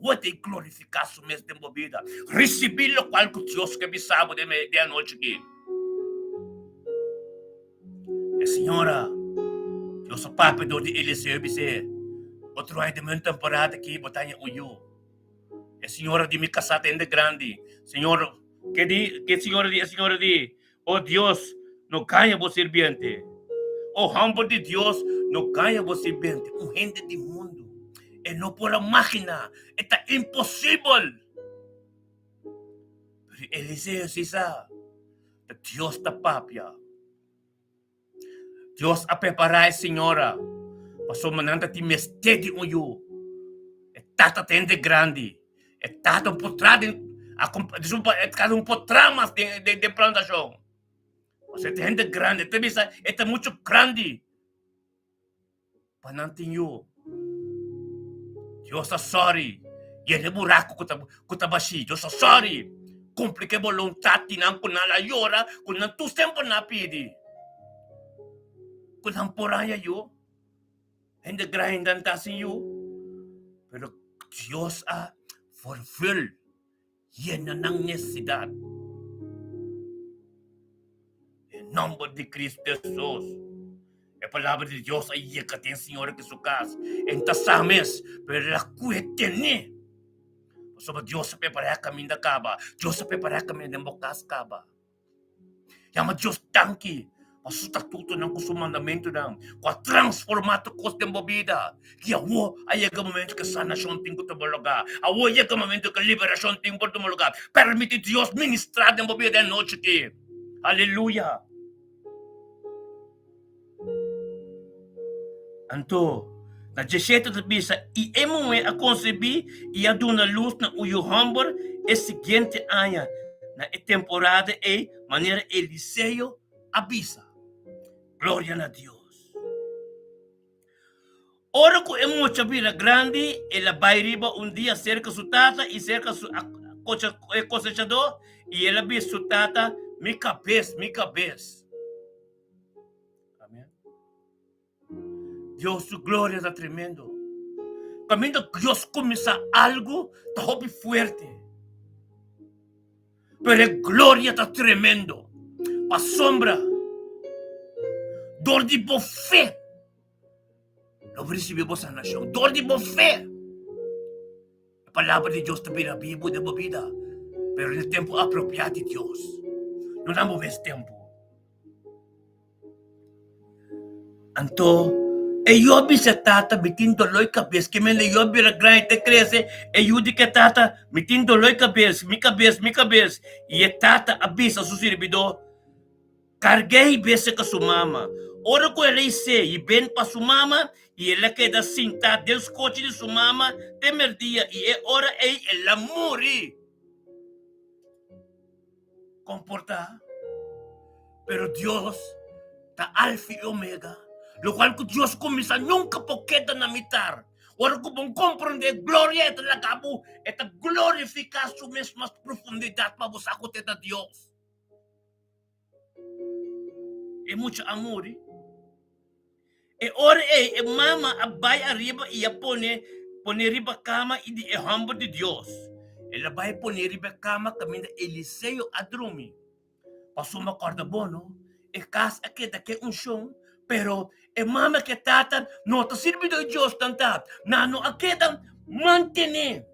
Speaker 1: outra glorificar sua mesma de movida. Receber o qual que Deus que me sabe de a noite aqui. E senhora, eu sou papo de Eliseu, outro ano de minha temporada aqui, botar em Uyu. E senhora de me casar ainda grande. Senhora, que senhora de, oh Deus, não ganha você sirviente. O hambre de Deus não ganha você sirviente. Um gente de mundo. E não por a máquina. Está impossível. Pero Eliseu se sabe. Deus está papia. Deus a preparar a senhora. Pasó mananda ti meste de uyu. E tata tende grande. E tata potrá um potrá mais de plantação. Você tem gente grande. Está muito grande. Para não ter Deus está sorry. E ele buraco que está baixo. Deus está sorry. Cumpre que vontade não com nada llora. Com não tu tempo não pede. Com não poraya yo. Gente grande não está assim yo. Pero Deus a fulfill. Yan ang necesidad. Em nome de Cristo Jesus. A palavra de Deus aí que tem Senhor que sua casa. Então sabes, pero a cuetene. Sobre Deus se preparar caminho da caba. Deus se preparar caminho da bocas caba. Chama Deus tanque. Mas o estatuto não com o mandamento não. Com a transformato com a vida. Que a aí é o momento que a sanação tem que tomar lugar. Aí é o momento que a liberação tem que tomar lugar. Permite Deus ministrar a vida da noite aqui. Aleluia. Anto, na 17 de bisa, e emoe a conceber e a dar luz na uio hamburg e seguinte ano. Na temporada e maneira Eliseu avisa. Glória a Deus. Ora que é muita vida grande, ela vai riba dia cerca su tata e cerca su cosechador e ela vê su tata, mi cabeça. Amém. Deus, su glória está tremendo. Quando Deus começa algo, está muito forte. Pero a glória está tremendo. A sombra. Dor de fé. Não recebemos a nação. Dor de fé. A palavra de Deus também é viva de vida. Pero no tempo apropriado de Deus. Não damos mais tempo. Então, eu vi se tata metindo dolor cabeça. Que me eu vi a grande cresce. Eu digo que tata metindo dolor cabeça. Minha cabeça. E a tata avisa seu servidor. Carguei bese com sua mama. Ora que ela sei, e bem para sua mama, e ela queda sentada dentro do coche de sua mama, temer dia, e é hora ela morre. Comportar. Pero Deus, está alfa e omega, lo cual que Dios comienza nunca poqueta na mitar. Ora ko bang comprende gloria ito lagabo, ito glorifica su mismas profundidad pa busako teta Dios. E mucho amor, eh? E ora mama abay arriba iya pone riba kama idi e humble de Dios. Ela vai pone riba kama kami na Eliseo adrumi. Pasuma cordabono, e kas akita ke unsyong, pero mama que tatan, no ta sirvi do Dios tantat, nano akitan mantene.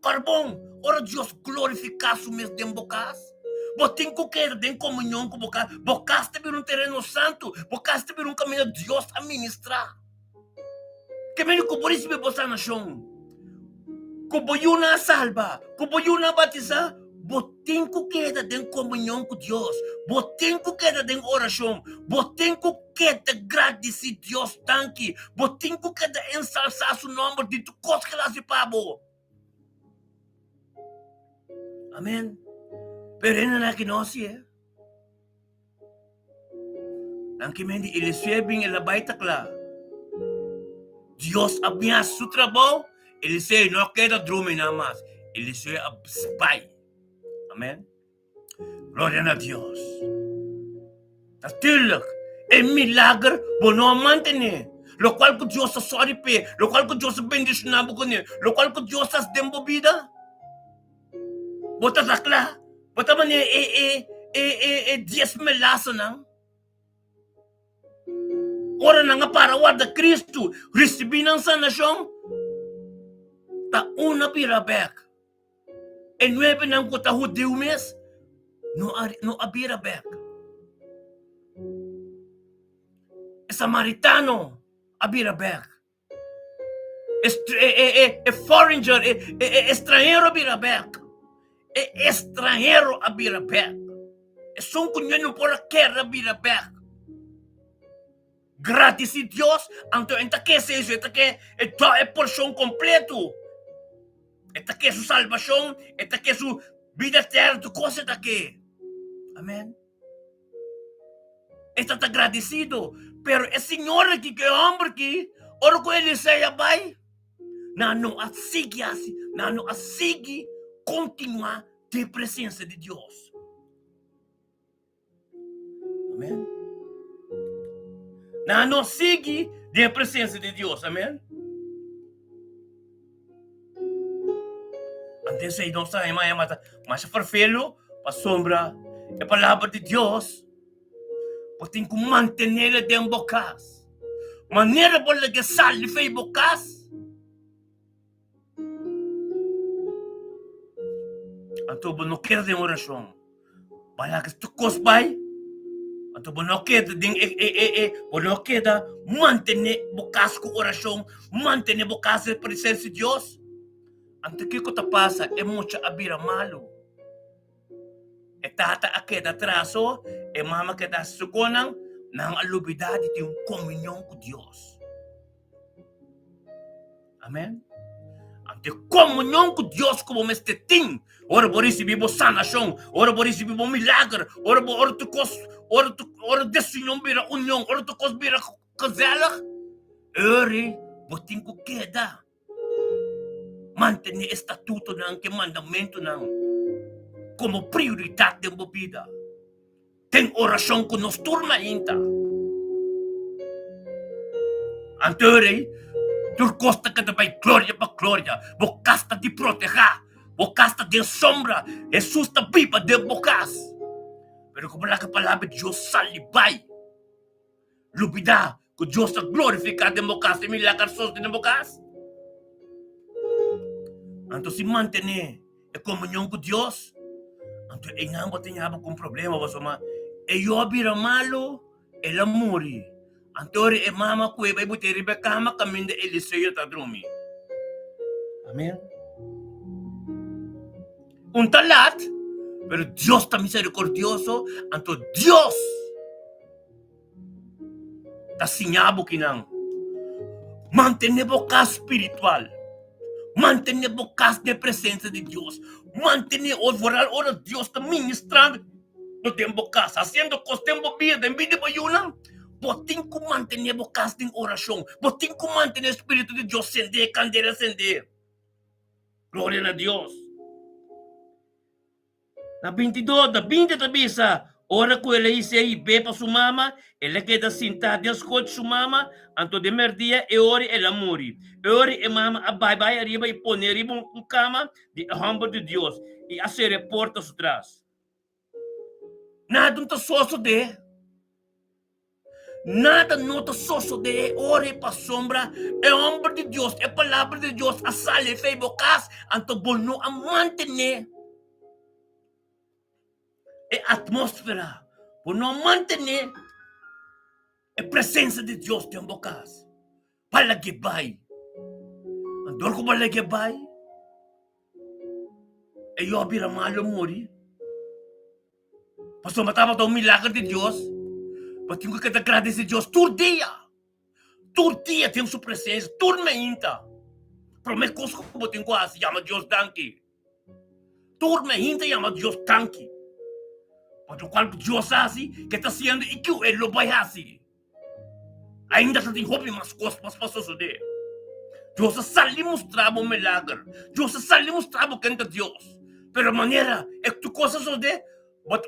Speaker 1: Carbon, ora Dios glorificar su mes den bocas. Botin ko quer den comunhão com bocas. Bocas te vir um terreno santo, bocas te vir um caminho de Dios a ministrar. Que menos que por isso me botar na chão. Como yuna salva, como yuna batiza, botin ko queda den comunhão com Deus. Botin ko queda den oração. Botin ko queda agradecer Deus tanque. Botin ko queda ensalzar su nome de tu coisa que lá se pabo. Amén. Pero en la que no siya. Ang kimendi iliswebing ilabay takla. Dios abniya su trabaho. Eliseo no queda drume nada más. Eliseo abspay. Amén. Gloria a Dios. Natuurlijk. El milagre bono mantener. Lo cual que Dios sa sorry pe. Lo cual que Dios sa bendicionado con él. Lo cual que Dios sa dembo vida. Bota takla. Bota man 10 melasa nang. Ora na nga para guarda Cristo. Recebi ng sanasyon. Ta una pirabek. E 9 nang kuta hudiw mes. No abirabek. E Samaritano abirabek. Foreigner, extranjero abirabek. Extranjero abirabek. Son kunyan por aquera abirabek. Gratis si Dios, anto enta que se hizo, esta que esta es porción completo. Esta que es su salvación, esta que es su vida eterna, tu cosa esta que. Amén. Esta está agradecido, pero el Señor aquí, que hombre aquí, ora ko Eliseo bay, na no asigi assim, na no asigi continuar de presença de Deus. Amém. Na no sigue de presença de Deus. Amém. Antes aí não sai mais mas farfelo, para sombra, a palavra de Deus, porque tem que manter de bocas. Maneira por que sale fei bocas. Anto não quer de oração. Para que tu cosbai. Anto não queda não queda manter bocas com oração, manter bocas de presença de Deus. Anto que te passa é muito abira malo. E tata a queda traso, e mama que dá suconang ng alubidade de comunhão com Deus. Amém? Ante comunhão com Deus como este ting. Ora por isso vivo sanação, ora por isso vivo milagre, ora tu cos, ora decisão vira união, ora tu cos vira casela. Ori, botin ko queda. Manter estatuto ng que mandamento ng como prioridade de vida. Tem oração que nos turma ainda. Anterior, tu costa que te vai glória para glória, bocasta de proteger, bocasta de sombra, Jesus está viva de bocas. Pero como la palavra de Deus salibai, lubida que Deus está glorificado de bocas, e milagres de bocas. Então se manter a comunhão com Deus, então e não tem com problema, você mas eu vira malo, ela morre. Então e mama que vai botar riba cama caminho de Eliseu tá dormir. Amém. Talat, pero Dios está misericordioso, então Deus está sinhabo que não. Manter boca espiritual. Mantener bocas de presença de Deus. Mantener ora Deus está ministrando no tempo casa, haciendo cos tempo vida, en vida bayunan. Botin ko mantener bukas ng orasyon. Botin ko mantener Espiritu de Diyos sende, candela sende. Gloria na Diyos. Na 22, na 20 tabisa, ora ko ela isei be pa sumama, ela queda sentada e escote sumama, anto de merdia e ori ela muri. E ori e mama abai arriba e poner um cama de humble de Deus e a se reporta atrás. Nada não sosso de. Nada não sosso de. Ore pa sombra. É homem de Deus. É palavra de Deus. A sale fei bocas. Anto bono a mantener. É atmosfera. Bono a mantener. É presença de Deus tem bocas. Palagibay. Andor ko palagibay. E eu abira malo mori. Pastor, matava daw milagre de Deus. Mas tenho que agradecer a Deus todo dia. Todo dia tem sua presença. Todo ainda. Para me coisa que eu tenho quase, chama Deus danke. Todo ainda chama Deus danke. Mas o qual Deus assim, que está sendo e que ele vai assim. Ainda que tem roupa mas coisas para suceder. Deus sabe mostrar o milagre. Deus sabe mostrar o que é Deus. Pero a maneira é que tu coisa suceder.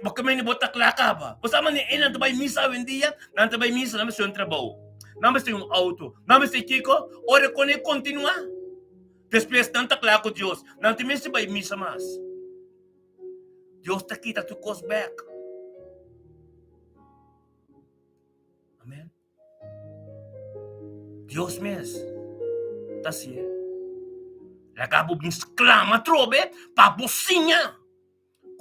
Speaker 1: Baka may nibota klaka ba? Basta man ni ina tabay misa wendia, nan tabay misa namin sa trabaho. Namin sa yung auto, namin sa Kiko, ora ko ni continua. Después tanta klako Dios, nan timin sa bay misa mas. Dios ta kita to cause back. Amen. Dios mes. Tasye. Lagabo bin exclama trobe, pabosinha.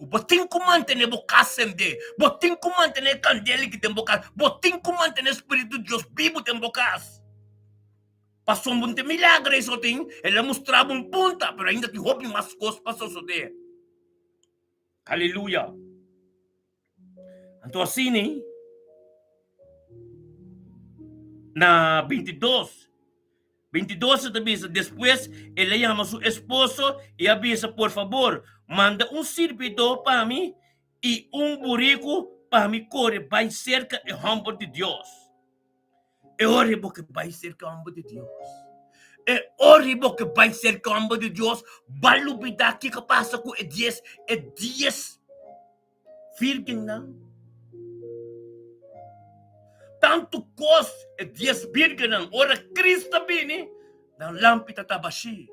Speaker 1: Botin ko mantener bukasen de. Botin ko mantener candela que tem bukas. Botin ko mantener Espírito de Deus vivo tem bukas. Passou um monte de milagre isso tem. Ela mostrava punta, pero ainda que houve mais coisas para suceder. Aleluia. Então assim, né? Na 22 avisa, después ele llama a su esposo y avisa, por favor, manda un servidor para mí y un burrico para mí corre, vai cerca el humble de Dios. É horrível que vai cerca el humble de Dios. É horrível que vai cerca el humble de Dios. Vai lubidar que passa com é 10 virgem não. Tanto cos e 10 virgem não. Ora Cristo bini, na lampita tabashi.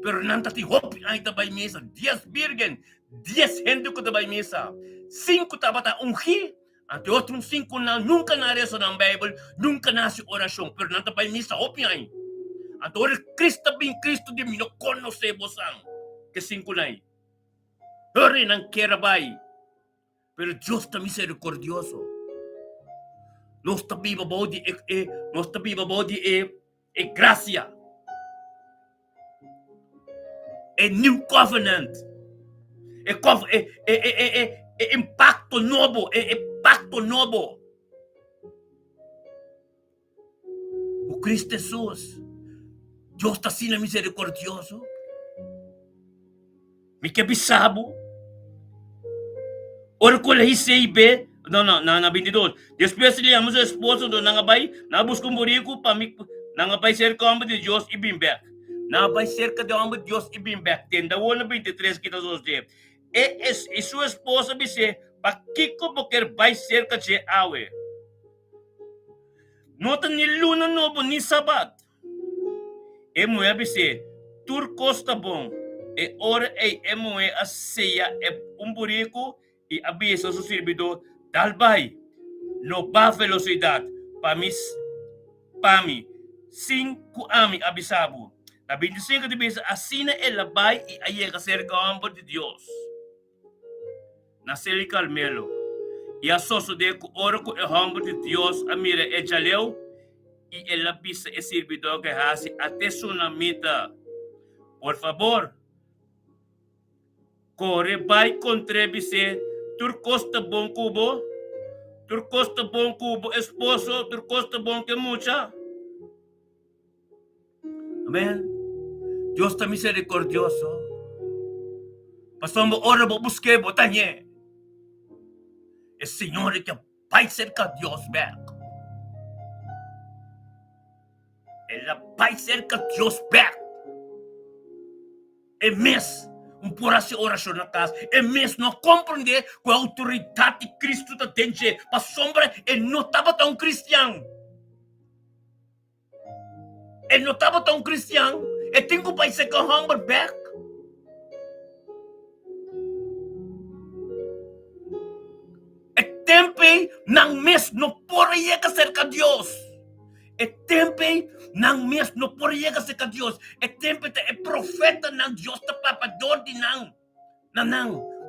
Speaker 1: Pero nanta ti hopi ay tabay misa. 10 virgem, 10 gente ko tabay misa. 5 tabata unghi. Ante outros 5 na nunca na reso ng Bible, nunca na si orasyon. Pero nanta tabay misa hopi ay. Ante ora Cristo bin Cristo di mino conoce bosang. Que 5 na ay. Ori nang kerabay. Pero Dios ta misericordioso. Nós também babodi é graça. É new covenant. É impacto novo, é pacto novo. O Cristo Jesus, Deus está sendo misericordioso. Me que bisabo. Ora ko lahi seibe. Na 22. Después ele chamou seu esposo do nangabay, nabuscou um burico para mim, nangabay cerca de Deus e bimbek. Nangabay cerca de Deus e bimbek. Tenda 23 kita sosde. E sua esposa disse, pa kiko boker bay cerca de awe. Nota ni luna novo ni sabat. E moe disse, tur costa bom. E ora e moe a ceia e burico e avisa seu servidor Dalbay, no ba velocidad, pamis, 5 ami abisabo. Na 25 de vez, asina el labay y ayega cerca humble de Dios. Na Seli Carmelo, e a soso de oro com o humble de Dios, amira e jaleu, e el abisa e servidor que hasi até sunamita. Por favor, corre bay contribise, turcosta bom cubo, esposo, turcosta bom que mucha. Amén. Dios está misericordioso. Pastor, ora bo busque botanye. El Señor que vai cerca Dios back. ela vai ser que Deus back. É mesmo por essa oração na casa. É mesmo não compreender que a autoridade de Cristo da dentro para sombra ele não estava tão cristiano. Ele não estava tão cristiano. Ele tem que vai ser que humble back. É tempo não mesmo não pode chegar cerca de Deus. É tempo não mesmo não pode chegar cerca de Deus. É tempo é profeta não Deus está papador de não.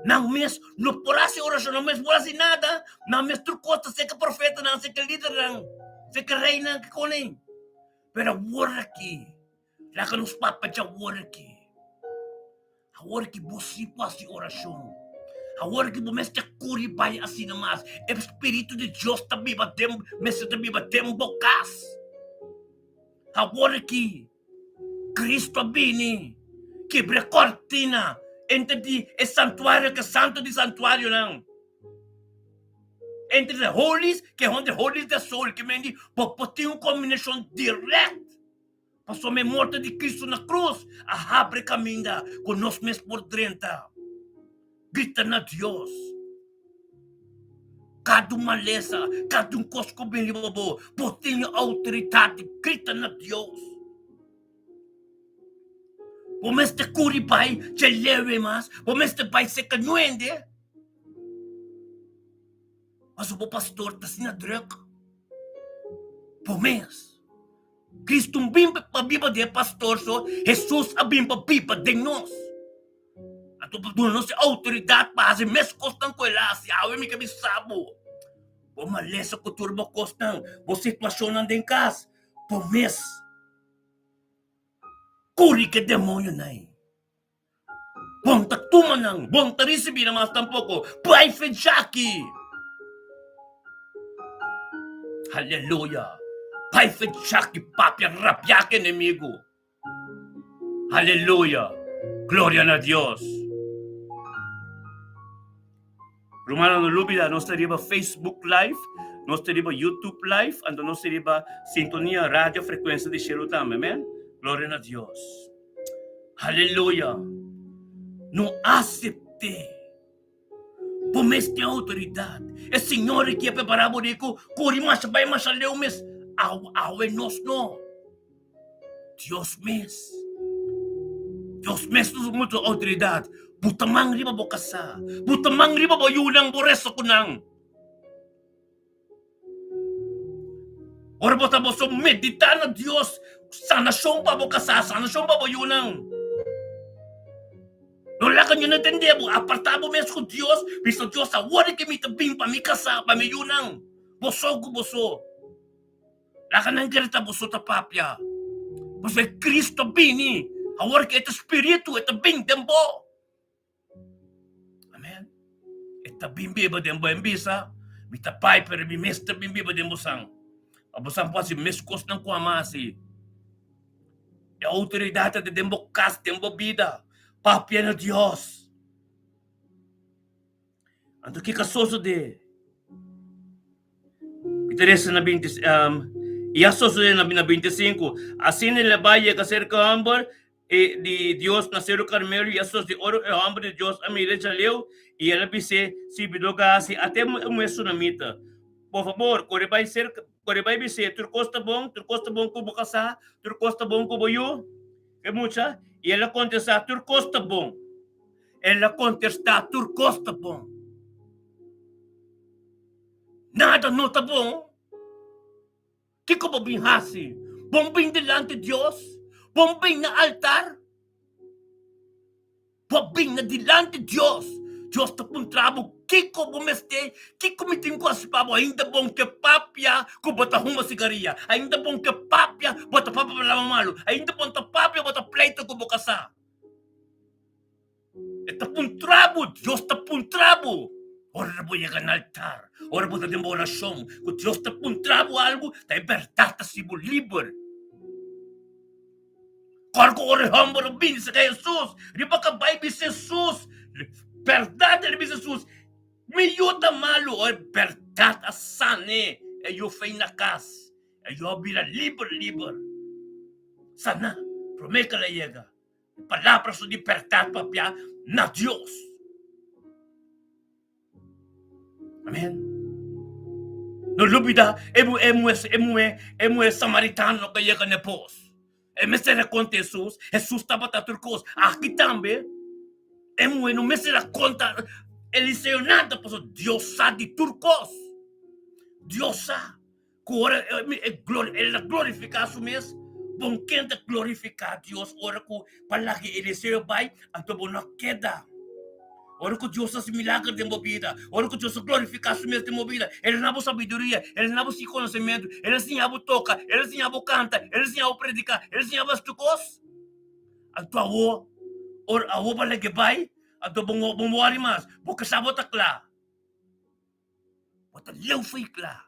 Speaker 1: Não mesmo não pode ser oração, não mesmo pode ser nada. Não mesmo tu costa ser que profeta não, ser que líder não, ser que rei não que conem. Pero agora aqui, lá que nos papas já agora aqui você faz oração. Agora que você está curibay assim namas, o Espírito de Deus está viva dentro, mas está viva dentro bocas. Agora que Cristo vini, quebra cortina entre o santuário que é santo de santuário não. Entre the holies, que é onde holies da soul, que mendi, pode ter uma combinação direta. Passou a morte de Cristo na cruz, a abre caminho com nós mesmos por dentro. Grita na Deus. Cada maleza, cada cosco bem livre, por ter autoridade, grita na Deus. Por este curibai, te leve mais, por este pai se canuende. Mas o pastor está sem a droga. Por mês. Cristo bimba para biba de pastor, so Jesus a bimba biba de nós. A tu nossa autoridade para fazer mesmo costan com ela, se a me que me sabo. Por maleza que turbo costan, por situação não tem casa, por mês. Curi que demônio não. Bom ta tuma não, bom ta receber mas tampouco, pai fechaki. Aleluia. Pai fechaki papia rapia que inimigo. Aleluia. Glória a Deus. Romano no lubida, nós teríamos Facebook Live, nós teríamos YouTube Live, e nós teríamos sintonia rádio frequência de Cheiro também, amém? Glória a Deus. Aleluia. Não aceiτε. Por mês tem autoridade. É Senhor que é preparado rico, curi mais vai mais aleu mês. Ao é nós não. Deus nos muito autoridade. Butamang riba bokasa. Butamang riba boyunang boreso kunang. Ora bota boso meditar na Deus. Sana sompa bokasa, sana sompa boyunang. Não lá que eu não entendi, apartado mesmo com Deus, visto Deus agora que me tabim para me casar, para me yunang. Boso ko boso. Lá que não quer boso tapapia. Mas é Cristo bini. Agora que é espírito, é bem tempo. Amen. É bem biba tempo em bisa. Me tapai para me mestre bem biba tempo sang. Abusang po si meskos ng kuamasi. É a autoridade de tempo cas, tempo vida. Papia na Deus. Anto que casoso de interessa na 20 iasoso de na 25 assim ele vai a ser camber de Deus na Cerro Carmelo e asos de oro é o hambre de Deus a mira já leu e ela disse se bidoga se até um sunamita. Por favor, corre vai ser turcosta bom cubo casa, turcosta bom cubo yo. Que mucha e ela contesta turcosta bom. Ela contesta turcosta bom. Nada não tá bom. Que como bem hasi? Bom bem delante de Deus? Bom bem na altar? Bom bem na delante de Deus? Deus está com trabo. Que como meste? Que como tem quase pabo? Ainda bom que papia que bota uma cigaria. Ainda bom que papia bota papa para lavar malo. Ainda bom que papia bota pleito com bocasa. Está com trabo. Deus está com trabo. Ora voy a ganar altar. Ora voy a tener oración. Que Dios te puntrabo algo, te libertad si vos libre. Cargo ora humble bin sa Jesus. Riba ka baby Jesus. Verdade de Jesus. Miuda malo o verdade a sane. E eu fei na casa. E eu vira libre. Sana, promeka la llega. Palabra su libertad papia na Dios. Amen. No lubida, emu samaritano que llega ne pos. Me se conta Jesus, Jesus estava a turcos. Aqui também, no me se conta, Eliseu nada, porque Deus sabe de turcos. Deus sabe. Ora, ele glorificar a mês, bom quem glorificar Deus, ora que para que Eliseu vai, então não queda. Ora que Deus faz milagre de minha vida, ora que Deus glorifica a mês de minha vida, ele não há sabedoria, ele não há conhecimento, ele não há toca, ele não há canta, ele não há predicar, ele não há bastos. Então, ora, a para que vai, então bom ari mas, porque sabota claro. Bota leu foi claro.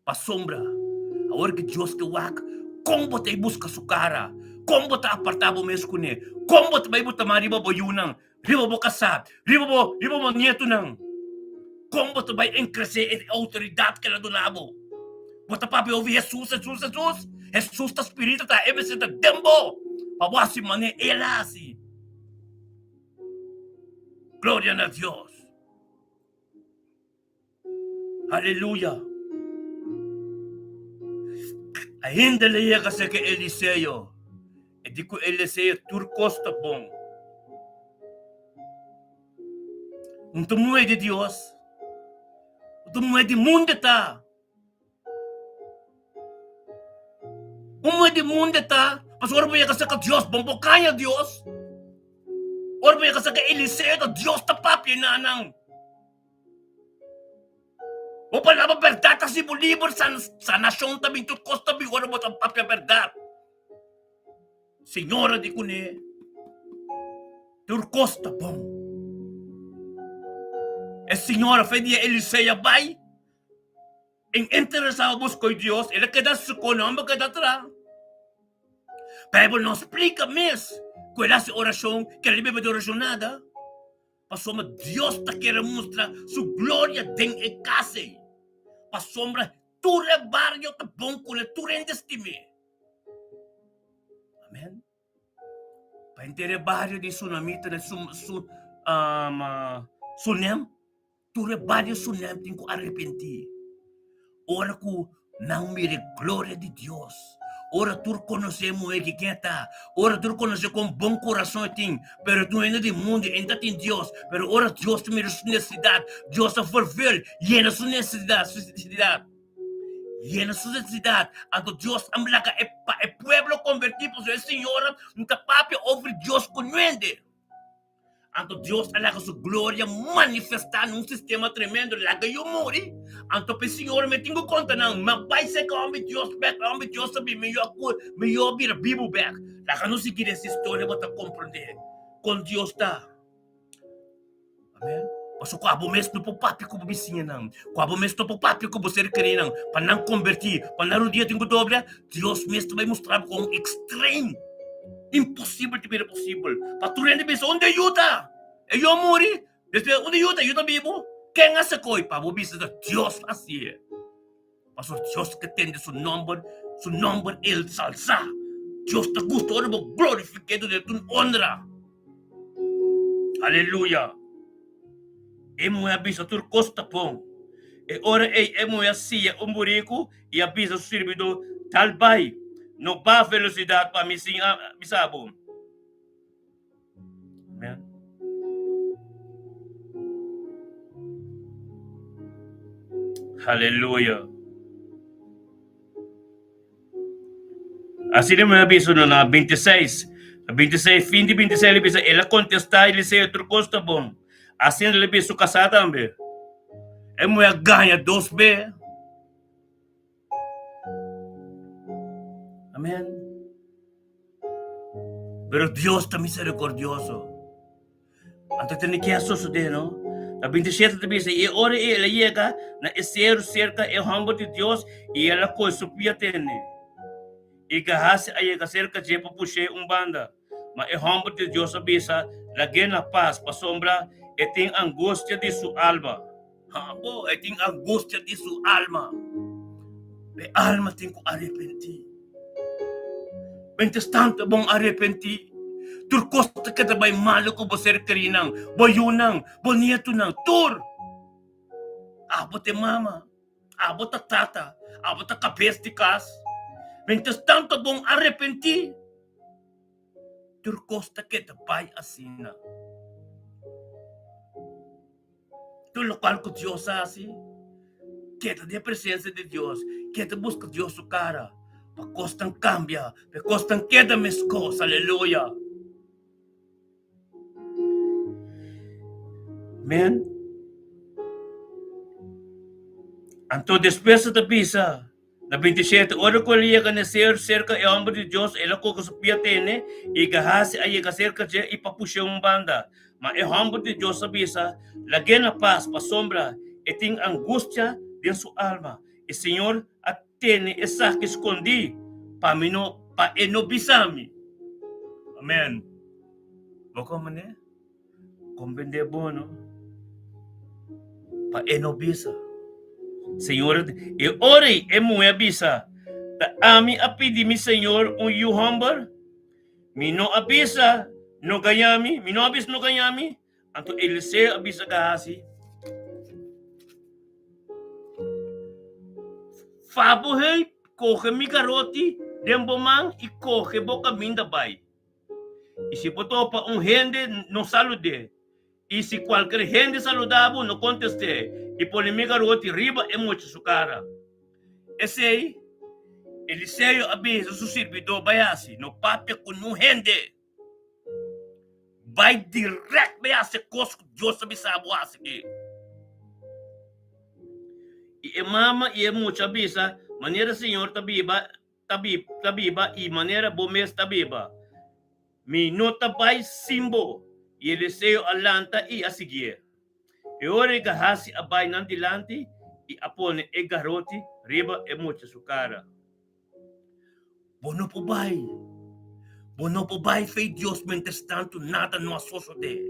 Speaker 1: Pa sombra, a hora que Deus que wak, como bota busca sua cara, como bota apartar o mês com ele, como bota vai botar mariba boyunang, riba bo kasab, riba bo nieto nang, como bota vai crescer a autoridade que ela donava. Bota papi ouvir Jesus, tá espírito tá ebse tá tempo, pa wasi mané ela assim. Glória a Deus. Aleluia. Ainda lhe kasi que Eliseu. E di ko Eliseu turcos tá bom. Não é de Deus. Não é de mundo tá. Não é de mundo tá. Mas ora vai kasi que Deus bom kaya Deus. Ora vai kasi que Eliseu tá Deus tá papi nanang. O palavra verdade tá se livre sa nação também turcos também ora bota papi verdade. Senhora de Cune, turcos tá bom. A senhora fez de Eliseu vai em interessado buscar Deus, ele queda su nome queda atrás. A Bíblia não explica mesmo qual é a oração, que ele bebe de oração nada. Passou, mas Deus está querendo mostrar sua glória dentro de casa. Passou, mas tu é barrio tá bom com ele, tu é destime. Amém? Para entender barrio de Sunamita, de Sunem, tu é barrio Sunem, tem que arrepentir. Ora que não mire glória de Deus. Ora tu conhecemos ele que está. Ora tu conhecemos com bom coração tem. Pero tu ainda de mundo, ainda tem Deus. Pero ora Deus te mira sua necessidade. Deus te fulfill. Llena sua necessidade. Llena sua necessidade. Então Deus amlaca é pueblo convertido. Porque a senhora nunca papi ouvir Deus conhece. Então Deus alaga sua glória manifestar num sistema tremendo. Laga eu morri. Então o Senhor me tenho conta não. Mas vai ser que homem Deus back, homem Deus sabe melhor vir a Bíblia back. Laga não seguir essa história para compreender. Com Deus está. Amém? Mas o abo mesmo não papi como vizinha não. O abo mesmo não papi como você querer não. Para não convertir. Para não dia tenho doble. Deus mesmo vai mostrar como extremo. Impossível de ver possível. Para tu rende bem, onde ajuda? Eu morri. Onde ajuda? Ajuda vivo. Quem é essa coisa? Para o bicho de Deus assim. Mas o Deus que tem seu nome ele salsa. Deus está gostando de glorificar de tua honra. Aleluia. Emo é abiso tur costa pão. E ora emo é assim, burico e abiso servidor talbai. No ba velocidade para missing bisabo. Amen. Hallelujah. Assim me aviso na 26. Na 26, fim de 26 ele disse, ela contestar ele se outro costa bom. Assim ele disse casar também. É mulher ganha 2B. Amén. Pero Dios está misericordioso. Antes tiene que suceder, ¿no? La 27 dice, y ahora ella llega, na ser cerca el humble de Dios, y ela con su pia tiene. Y que hace a llegar cerca, lleva puxe banda. Mas el humble de Dios avisa, la gena paz, pa sombra, e tem angústia de su alma. E tem angústia de su alma. A alma tem que arrepentir. Mientras tanto, bong arrepenti. Turkos ta kita bay malo ko boser karinang, boyunang, bonieto nang, tur. Abot mama, abot tata, abot kapestikas. Mientras tanto, bong arrepenti. Turkos ta kita bay asina. Tu lo cual con Dios así. Queda de presencia de Dios. Queda busca Dios su cara. Pa costan cambia. Pa costan queda mis cosas. Aleluya. Amen. Anto después de pisa. Na 27 hora ko liya ka nacer cerca e hombre de Dios. Ela ko kasupia tene. E kahasi ay kacerca je ipapusya yung banda. Ma e hombre de Dios sabisa. Lagyan na paz pa sombra. Eting angustia de su alma. E Señor atene esa que escondi. Pa enobisami. Amen. Boko mane? Kumbende bono. Pa enobisa. Senhor, e ore e muebisa. Ta ami apidi mi Senhor un you humble. Mi no abisa no gayami. Mi no abis no gayami. Anto Eliseo abisa kahasi. Fabo hey, kohe mi karoti. Dembomang i kohe boka minda bay. E se botou pa gente no salude. E se qualquer gente saludava, não conteste. E polêmica roti riba é muito sucara. Esse aí, Eliseu avisa o servidor baiasi, no papel com um gente. Vai direto baiasi, cosco Deus sabe sabuasi aqui. E mama e muito avisa, maneira senhor tabiba, e maneira bomes tabiba. Mi nota vai simbo. E Eliseu alanta e a seguir. E ora gahasi abay ng dilante e apone e garoti riba e mucha sukara. Bono po bay. Bono po bay fei Dios mientras tanto nada no sucede.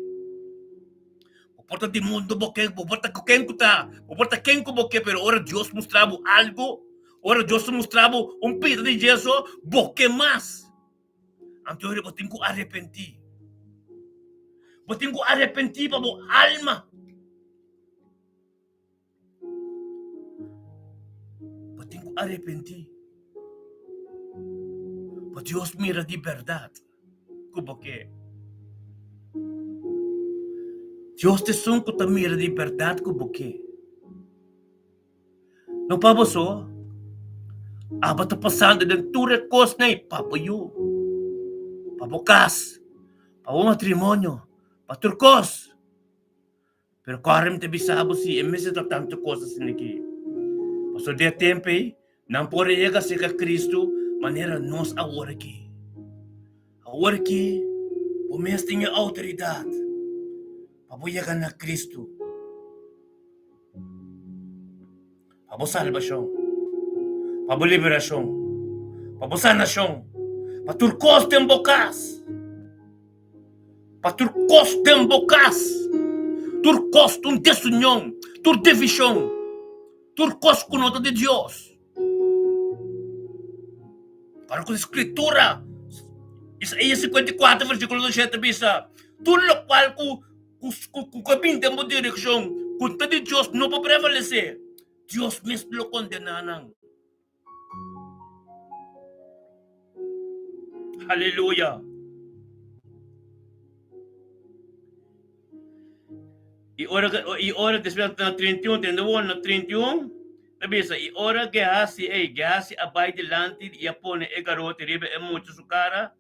Speaker 1: Poporta di mundo boque, poporta ken kuta, poporta ken ko boque, pero ora Dios mostraba algo. Ora Dios mostraba un pito de yeso boque más. Antes ora botin ko arrepenti. Botin ko arrepenti pa mo alma. Botin ko arrepenti. But Dios mira de verdad. Como que Dios te son ko ta mira de verdad como que. No paboso. Aba ta pasando ng ture kos na ipapayo. Pabukas. Pabo matrimonio. Paturkos. Pero karem te bisabo si emese ta tanto cosas niki. Paso de tempe, não pode chegar a ser Cristo, maneira nós agora aqui. Agora aqui, o mês tem autoridade para chegar na Cristo. Para salvação, para liberação, para sanação, para turcos tem bocas. Para turcos tem bocas. Turcos tem desunião, tur divisão. Turcos com nota de Deus. Para com a escritura. Isaías 54, versículo 7, bisa. Tudo o qual com caminho de uma direção, com de Deus não pode prevalecer. Deus mesmo lo condenaram. Aleluia. E ora después na 31, na 31, nabisa, e ora gehasi abay delante e apone e garote ribe e muito su cara,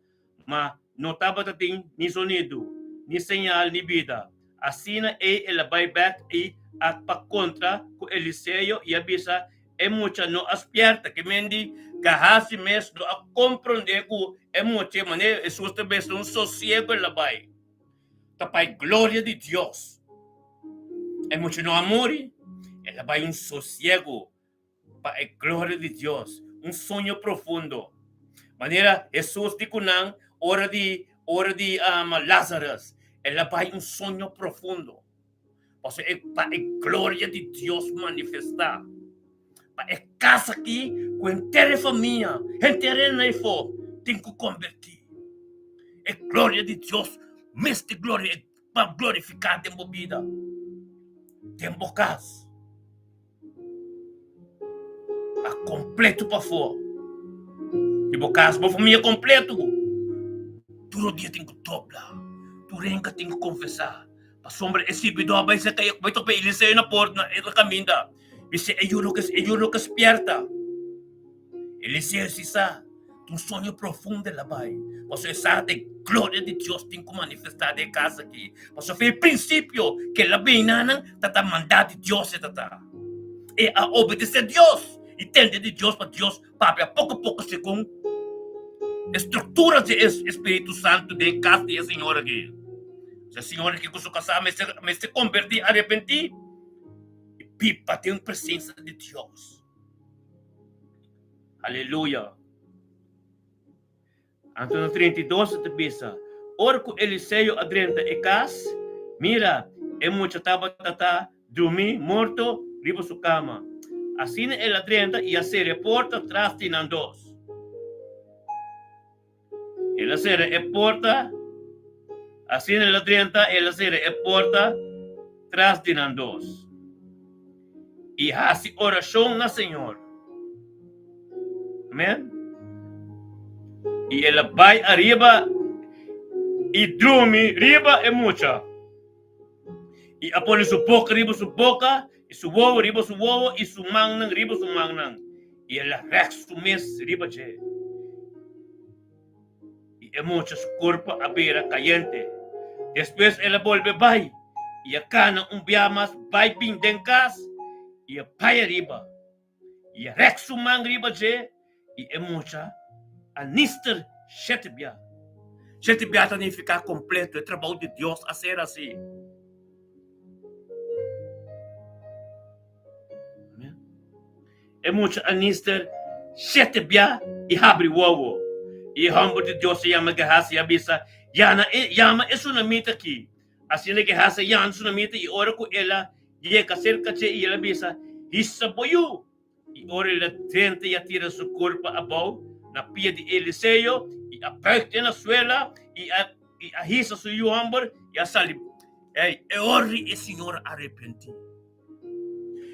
Speaker 1: ma notaba tating ni sonido, ni señal, ni vida. Asina ela abay back e at pa contra ko Eliseo e abisa e mucha no aspierta que mendi gahasi mes do a comprende ko e mucha mane Jesus te beso un sosiego el abay. Tapay gloria de Dios. É muito no amor, ela vai um sossego para a glória de Deus, um sonho profundo. Maneira Jesus de Cunang, hora de Lazarus, ela vai um sonho profundo. Para a glória de Deus manifestar. Para a casa aqui, com inteira família, inteira neifo, tem que convertir. É glória de Deus, mês de glória, é para glorificar a vida. Tem bocas. A completo para fora. E bocas, para família completo. Todo dia tem que dobrar. Turenga tem que confessar. Para sombra, esse bidó vai ser kayak, vai tope ele sa'yo na porta, na caminda. Esse é juro que espierta. Ele se exercita. Um sonho profundo lá vai. Você sabe a glória de Deus tem que manifestar de casa aqui. Você vê o princípio que lá vem nanan, tata mandado de Deus e a obedecer a Deus. E tende de Deus para Deus, para pouco a pouco segundo estruturas de Espírito Santo de casa de Senhor aqui. Se a senhora que começou a casar, mas se convertir, arrepentir, e pipa tem presença de Deus. Aleluia. Então, no 32, te bisa, orco Eliseu adrenta e cas, mira, é muito tata, dormir, morto, riba sua cama. Assim ele adrenta e a se reporta atrás de nandos. Ele se reporta, assim ele adrenta, ele se reporta atrás de nandos. E hace oração na Senhor. Amém? E ela vai arriba e dorme, riba é muita. E apone sua boca, riba sua boca, e seu ovo, riba seu ovo, e seu mangnang, riba seu mangnang. E ela rex su mes, riba je. E é muita seu corpo a beira caliente. Depois ela volve vai. E a cana biamas vai bem dencas. E a pai arriba. E a rex su mang riba je. E é muita a nister Shetibia. Shetibia tem que ficar completo. É trabalho de Deus a ser assim. É muito a nister Shetibia e abre o ovo. E o hambo de Deus se chama Gehasa e abisa. Yama é sunamita aqui. Assim que Gehasa Yan sunamita e ora com ela. E é cerca de e ela abisa. Hissa boiu. E ora ela tenta e atira seu corpo abaixo. Na pia de Eliseu, e aperta na suela, e a risa seu hambur, e a sali. É hora e Senhor arrepentir.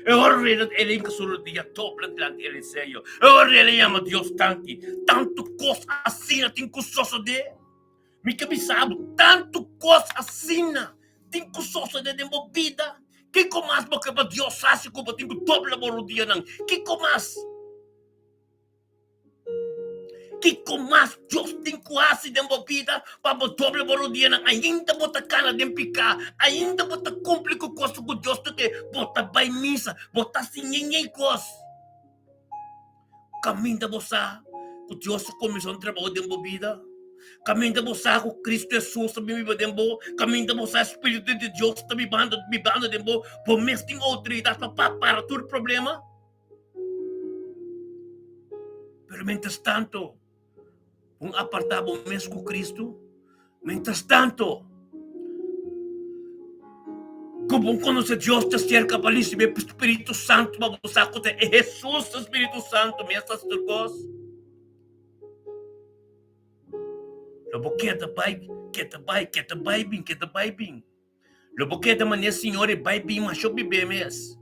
Speaker 1: É hora ele que solo dia topla diante de Eliseu. É hora ele ama Deus tanto coisa assim tem que suceder. Me cabisado, tanto coisa assim tem que suceder de minha vida. Que comas porque para Deus sabe como tem que topla o dia não. Que comas? Que comas Deus tem que fazer de minha vida para botar o dia não. Ainda botar cana de picar, ainda botar cumprir com o coisa que Deus tem que botar vai missa, botar assim ninguém coisa. Caminho da você, que Deus começou a trabalhar de minha vida. Caminho da você, que Cristo Jesus também me vai dembo. Caminho da você, Espírito de Deus também me banda dembo. Por mês tem autoridade para todo problema. Pero mientras tanto, apartado mês com Cristo. Mientras tanto, como conhecer Deus te cerca para receber o Espírito Santo para você acontecer. É Jesus, o Espírito Santo, me essas coisas. Lobo queda vai bem. Lobo queda mané Senhor vai bem, mas eu bebê mes.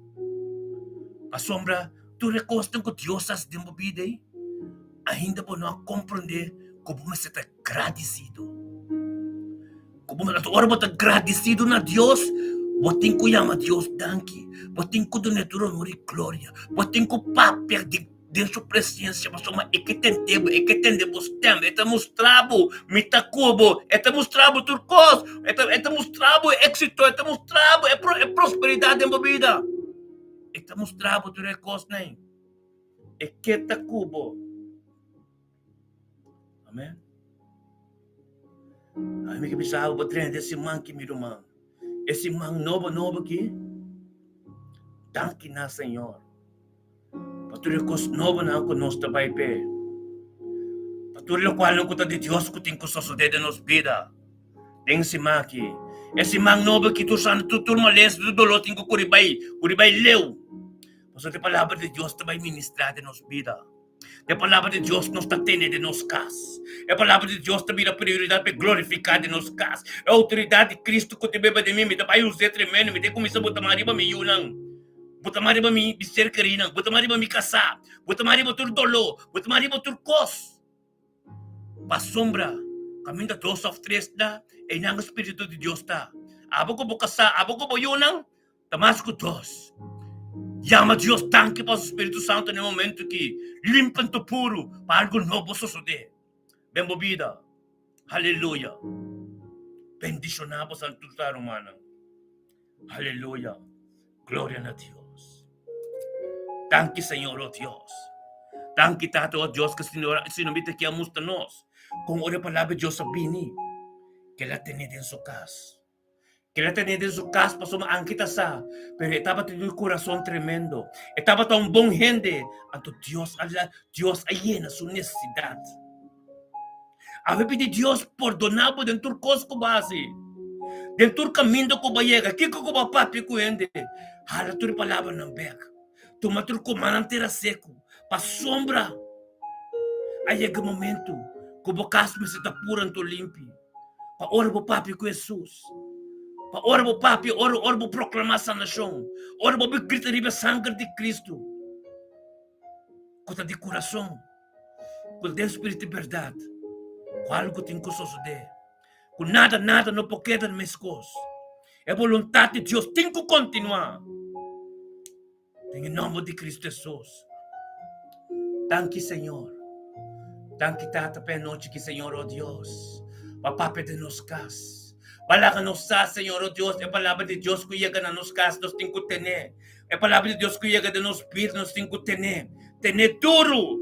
Speaker 1: A sombra, tu recostas com Deus as de vida aí. Ainda por não compreender como você está agradecido. Como você está agradecido na Deus, você tem que chamar Deus danke. Você tem que dar honor e glória. Você tem que papel de sua presença. Mas é que temos tempo. É que mostrado, mitacubo. É que mostrado turcos. É que mostrado êxito. É que mostrado prosperidade na vida. É que mostrado turcos, né? É que tacubo. Amém? Ai, me pensava para treinar esse man que me irmão. Esse man novo aqui. Danke na Senhor. Para tudo coisa novo na que nós trabalhamos. Para tudo o qual não conta de Deus que tem que suceder na nossa vida. Tem esse man aqui. Esse man novo que tu sabe, tu turma lês do dolor tem que curibay leu. Mas a palavra de Deus também ministrar na nossa vida. A palavra de Deus nos está tendo de nos cas. A palavra de Deus também a prioridade para glorificar de nos cas. A autoridade de Cristo que te beba de mim, me dá para usar tremendo, me dá começar a botar mariba me yunang. Botar mariba me ser querida, botar mariba me casar, botar mariba tur dolo, botar mariba tur cos. Pa sombra, caminho da 2 of 3 na, e nang Espírito de Deus está. Abo ko bukasa, abo ko boyunang, tamas ko 2. Llama Dios tanque para o Espírito Santo no momento que limpa tu puro para algo novo suceder. Bem bobida. Aleluia. Bendicionamos al tutar humana. Aleluia. Glória a Deus. Tanque, Senhor, oh Deus. Tanque, Tato, oh Deus, que sinumita que amusta nós. Com a palavra de Deus sabini, que ela tem em sua casa. Que ela tem em sua casa, para suma angkita sa. Pero estava tendo um coração tremendo. Estava tão bom gente. Anto Deus aí na sua necessidade. A pedir Deus perdonava dentro do coisa que base. Dentro do caminho que vai chegar. Que que vai papi com ele. Hala tu palavra não beca. Tu matur comandante seco. Pa sombra. Aí chega o momento que o caso me se está purando limpo. Pa ora o papi com Jesus. Pa ora o papi, ora o proclamar sanação. Ora o gritar riba sangue de Cristo. Cota de coração. Com o Espírito de verdade. Com algo tem que suceder. Com nada não pode quedar nas coisas. É vontade de Deus, tem que continuar. Em nome de Cristo Jesus. Tanque, Senhor. Tanque, Tata, pé noite que, Senhor, oh Deus. Papá, de nos cas. Balaga nos sa, Senhor, oh Deus. É a palavra de Deus que chega na nos cas, nós temos que ter. É a palavra de Deus que chega de nos vir, nós temos que ter. Ter duro.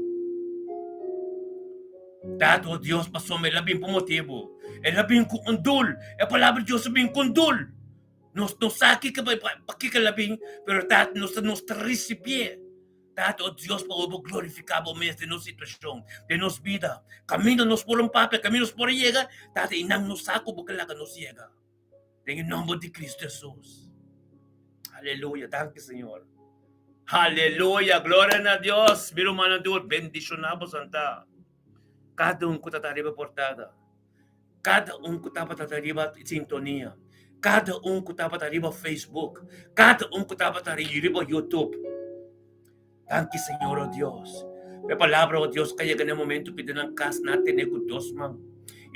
Speaker 1: Dado o Deus passou me labing por motivo. É labing com undul. É a palavra de Deus labing com undul. Nós não sabe que vai labing, pero dado nos receber. Dado o Deus para glorificar o mês de nossa situação, de nossa vida. Caminho nos por papel, caminho nos por chega, dado inang nos saco porque lá nos chega. Em nome de Cristo Jesus. Aleluia, danke Senhor. Aleluia, glória a Deus. Meu mano Deus, bendicionamos Santa. Cada que está arriba portada. Cada que está arriba sintonia. Cada que está arriba Facebook. Cada que está arriba YouTube. Tanque, Senhor, oh Deus. A palavra, oh Deus, kaya ganang momento pinang kas natin e kudos mang.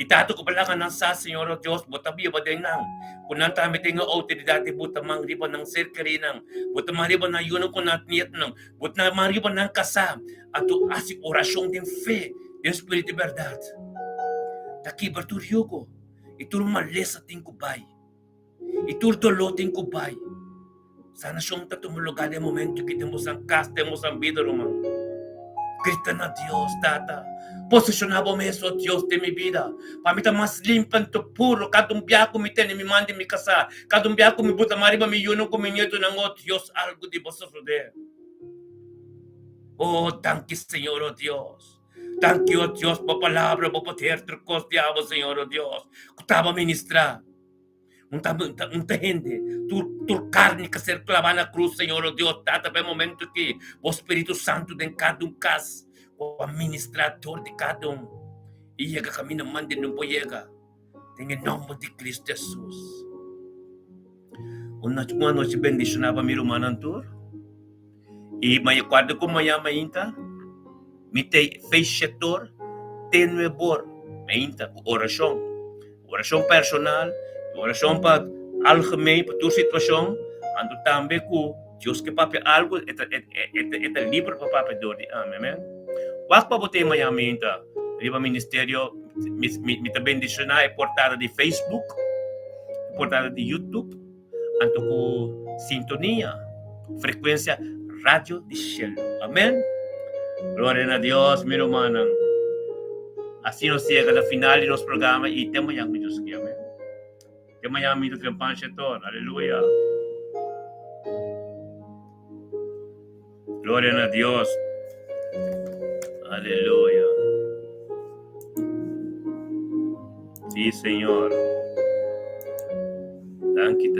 Speaker 1: Itato ko pala ka ng sa, Senhor, oh Deus, butabi ba din nang. Kung nang tami tinga autoridade, butamang riba ng sirkari nang. Butamang riba na yun ko natniyat nang. Butamang riba ng kasa. Ato asik orasyon din fe. Din Espírito de verdade. Daqui berturio ko. Itur malesa ting kubay. Itur dolo ting kubay. Sana siyang tatumulugan ng momento que temos ang casa, temos ang vida, Romão. Grita na Deus, Tata. Posicionava me isso, Deus, de minha vida. Para me estar mais limpo, puro. Cada dia que me tem, me manda me casar. Cada dia que me bota mariba, me yuno, que me nieto, não, oh Deus, algo de você suceder. Oh, thank you, Senhor, oh Deus. Thank you, oh Deus, por palavra, por poder, trocos de água, Senhor, oh Deus. Que estava a ministrar. Gente, tu carne que ser clavada na cruz, Senhor, oh Deus, Tata, para o momento que o Espírito Santo de cada caso, o administrador de cada e chega caminho, manda não pode chegar. Em nome de Cristo Jesus. Uma noite bendicionada, meu irmão Antur. E may quadro ko maya mainta, mitay face setor, tenue bor, mainta, orasyon personal, orasyon pag algemeen, pa tu sitwasyon, ando tambe ko, Diyos ke papi algo, eta libro pa papi dori, amen. Wak pa bote maya mainta, riba ministerio, mita bendisyonan, e portada de Facebook, portada de YouTube, anto ko sintonia, frequência Radio de Cielo. Amén. Gloria a Dios, mi hermano. Así nos llega al final de nuestro programa y te mayamos Dios que amén. Te mayamos Dios que panchetor. Aleluya. Gloria a Dios. Aleluya. Sí, Señor. Thank you.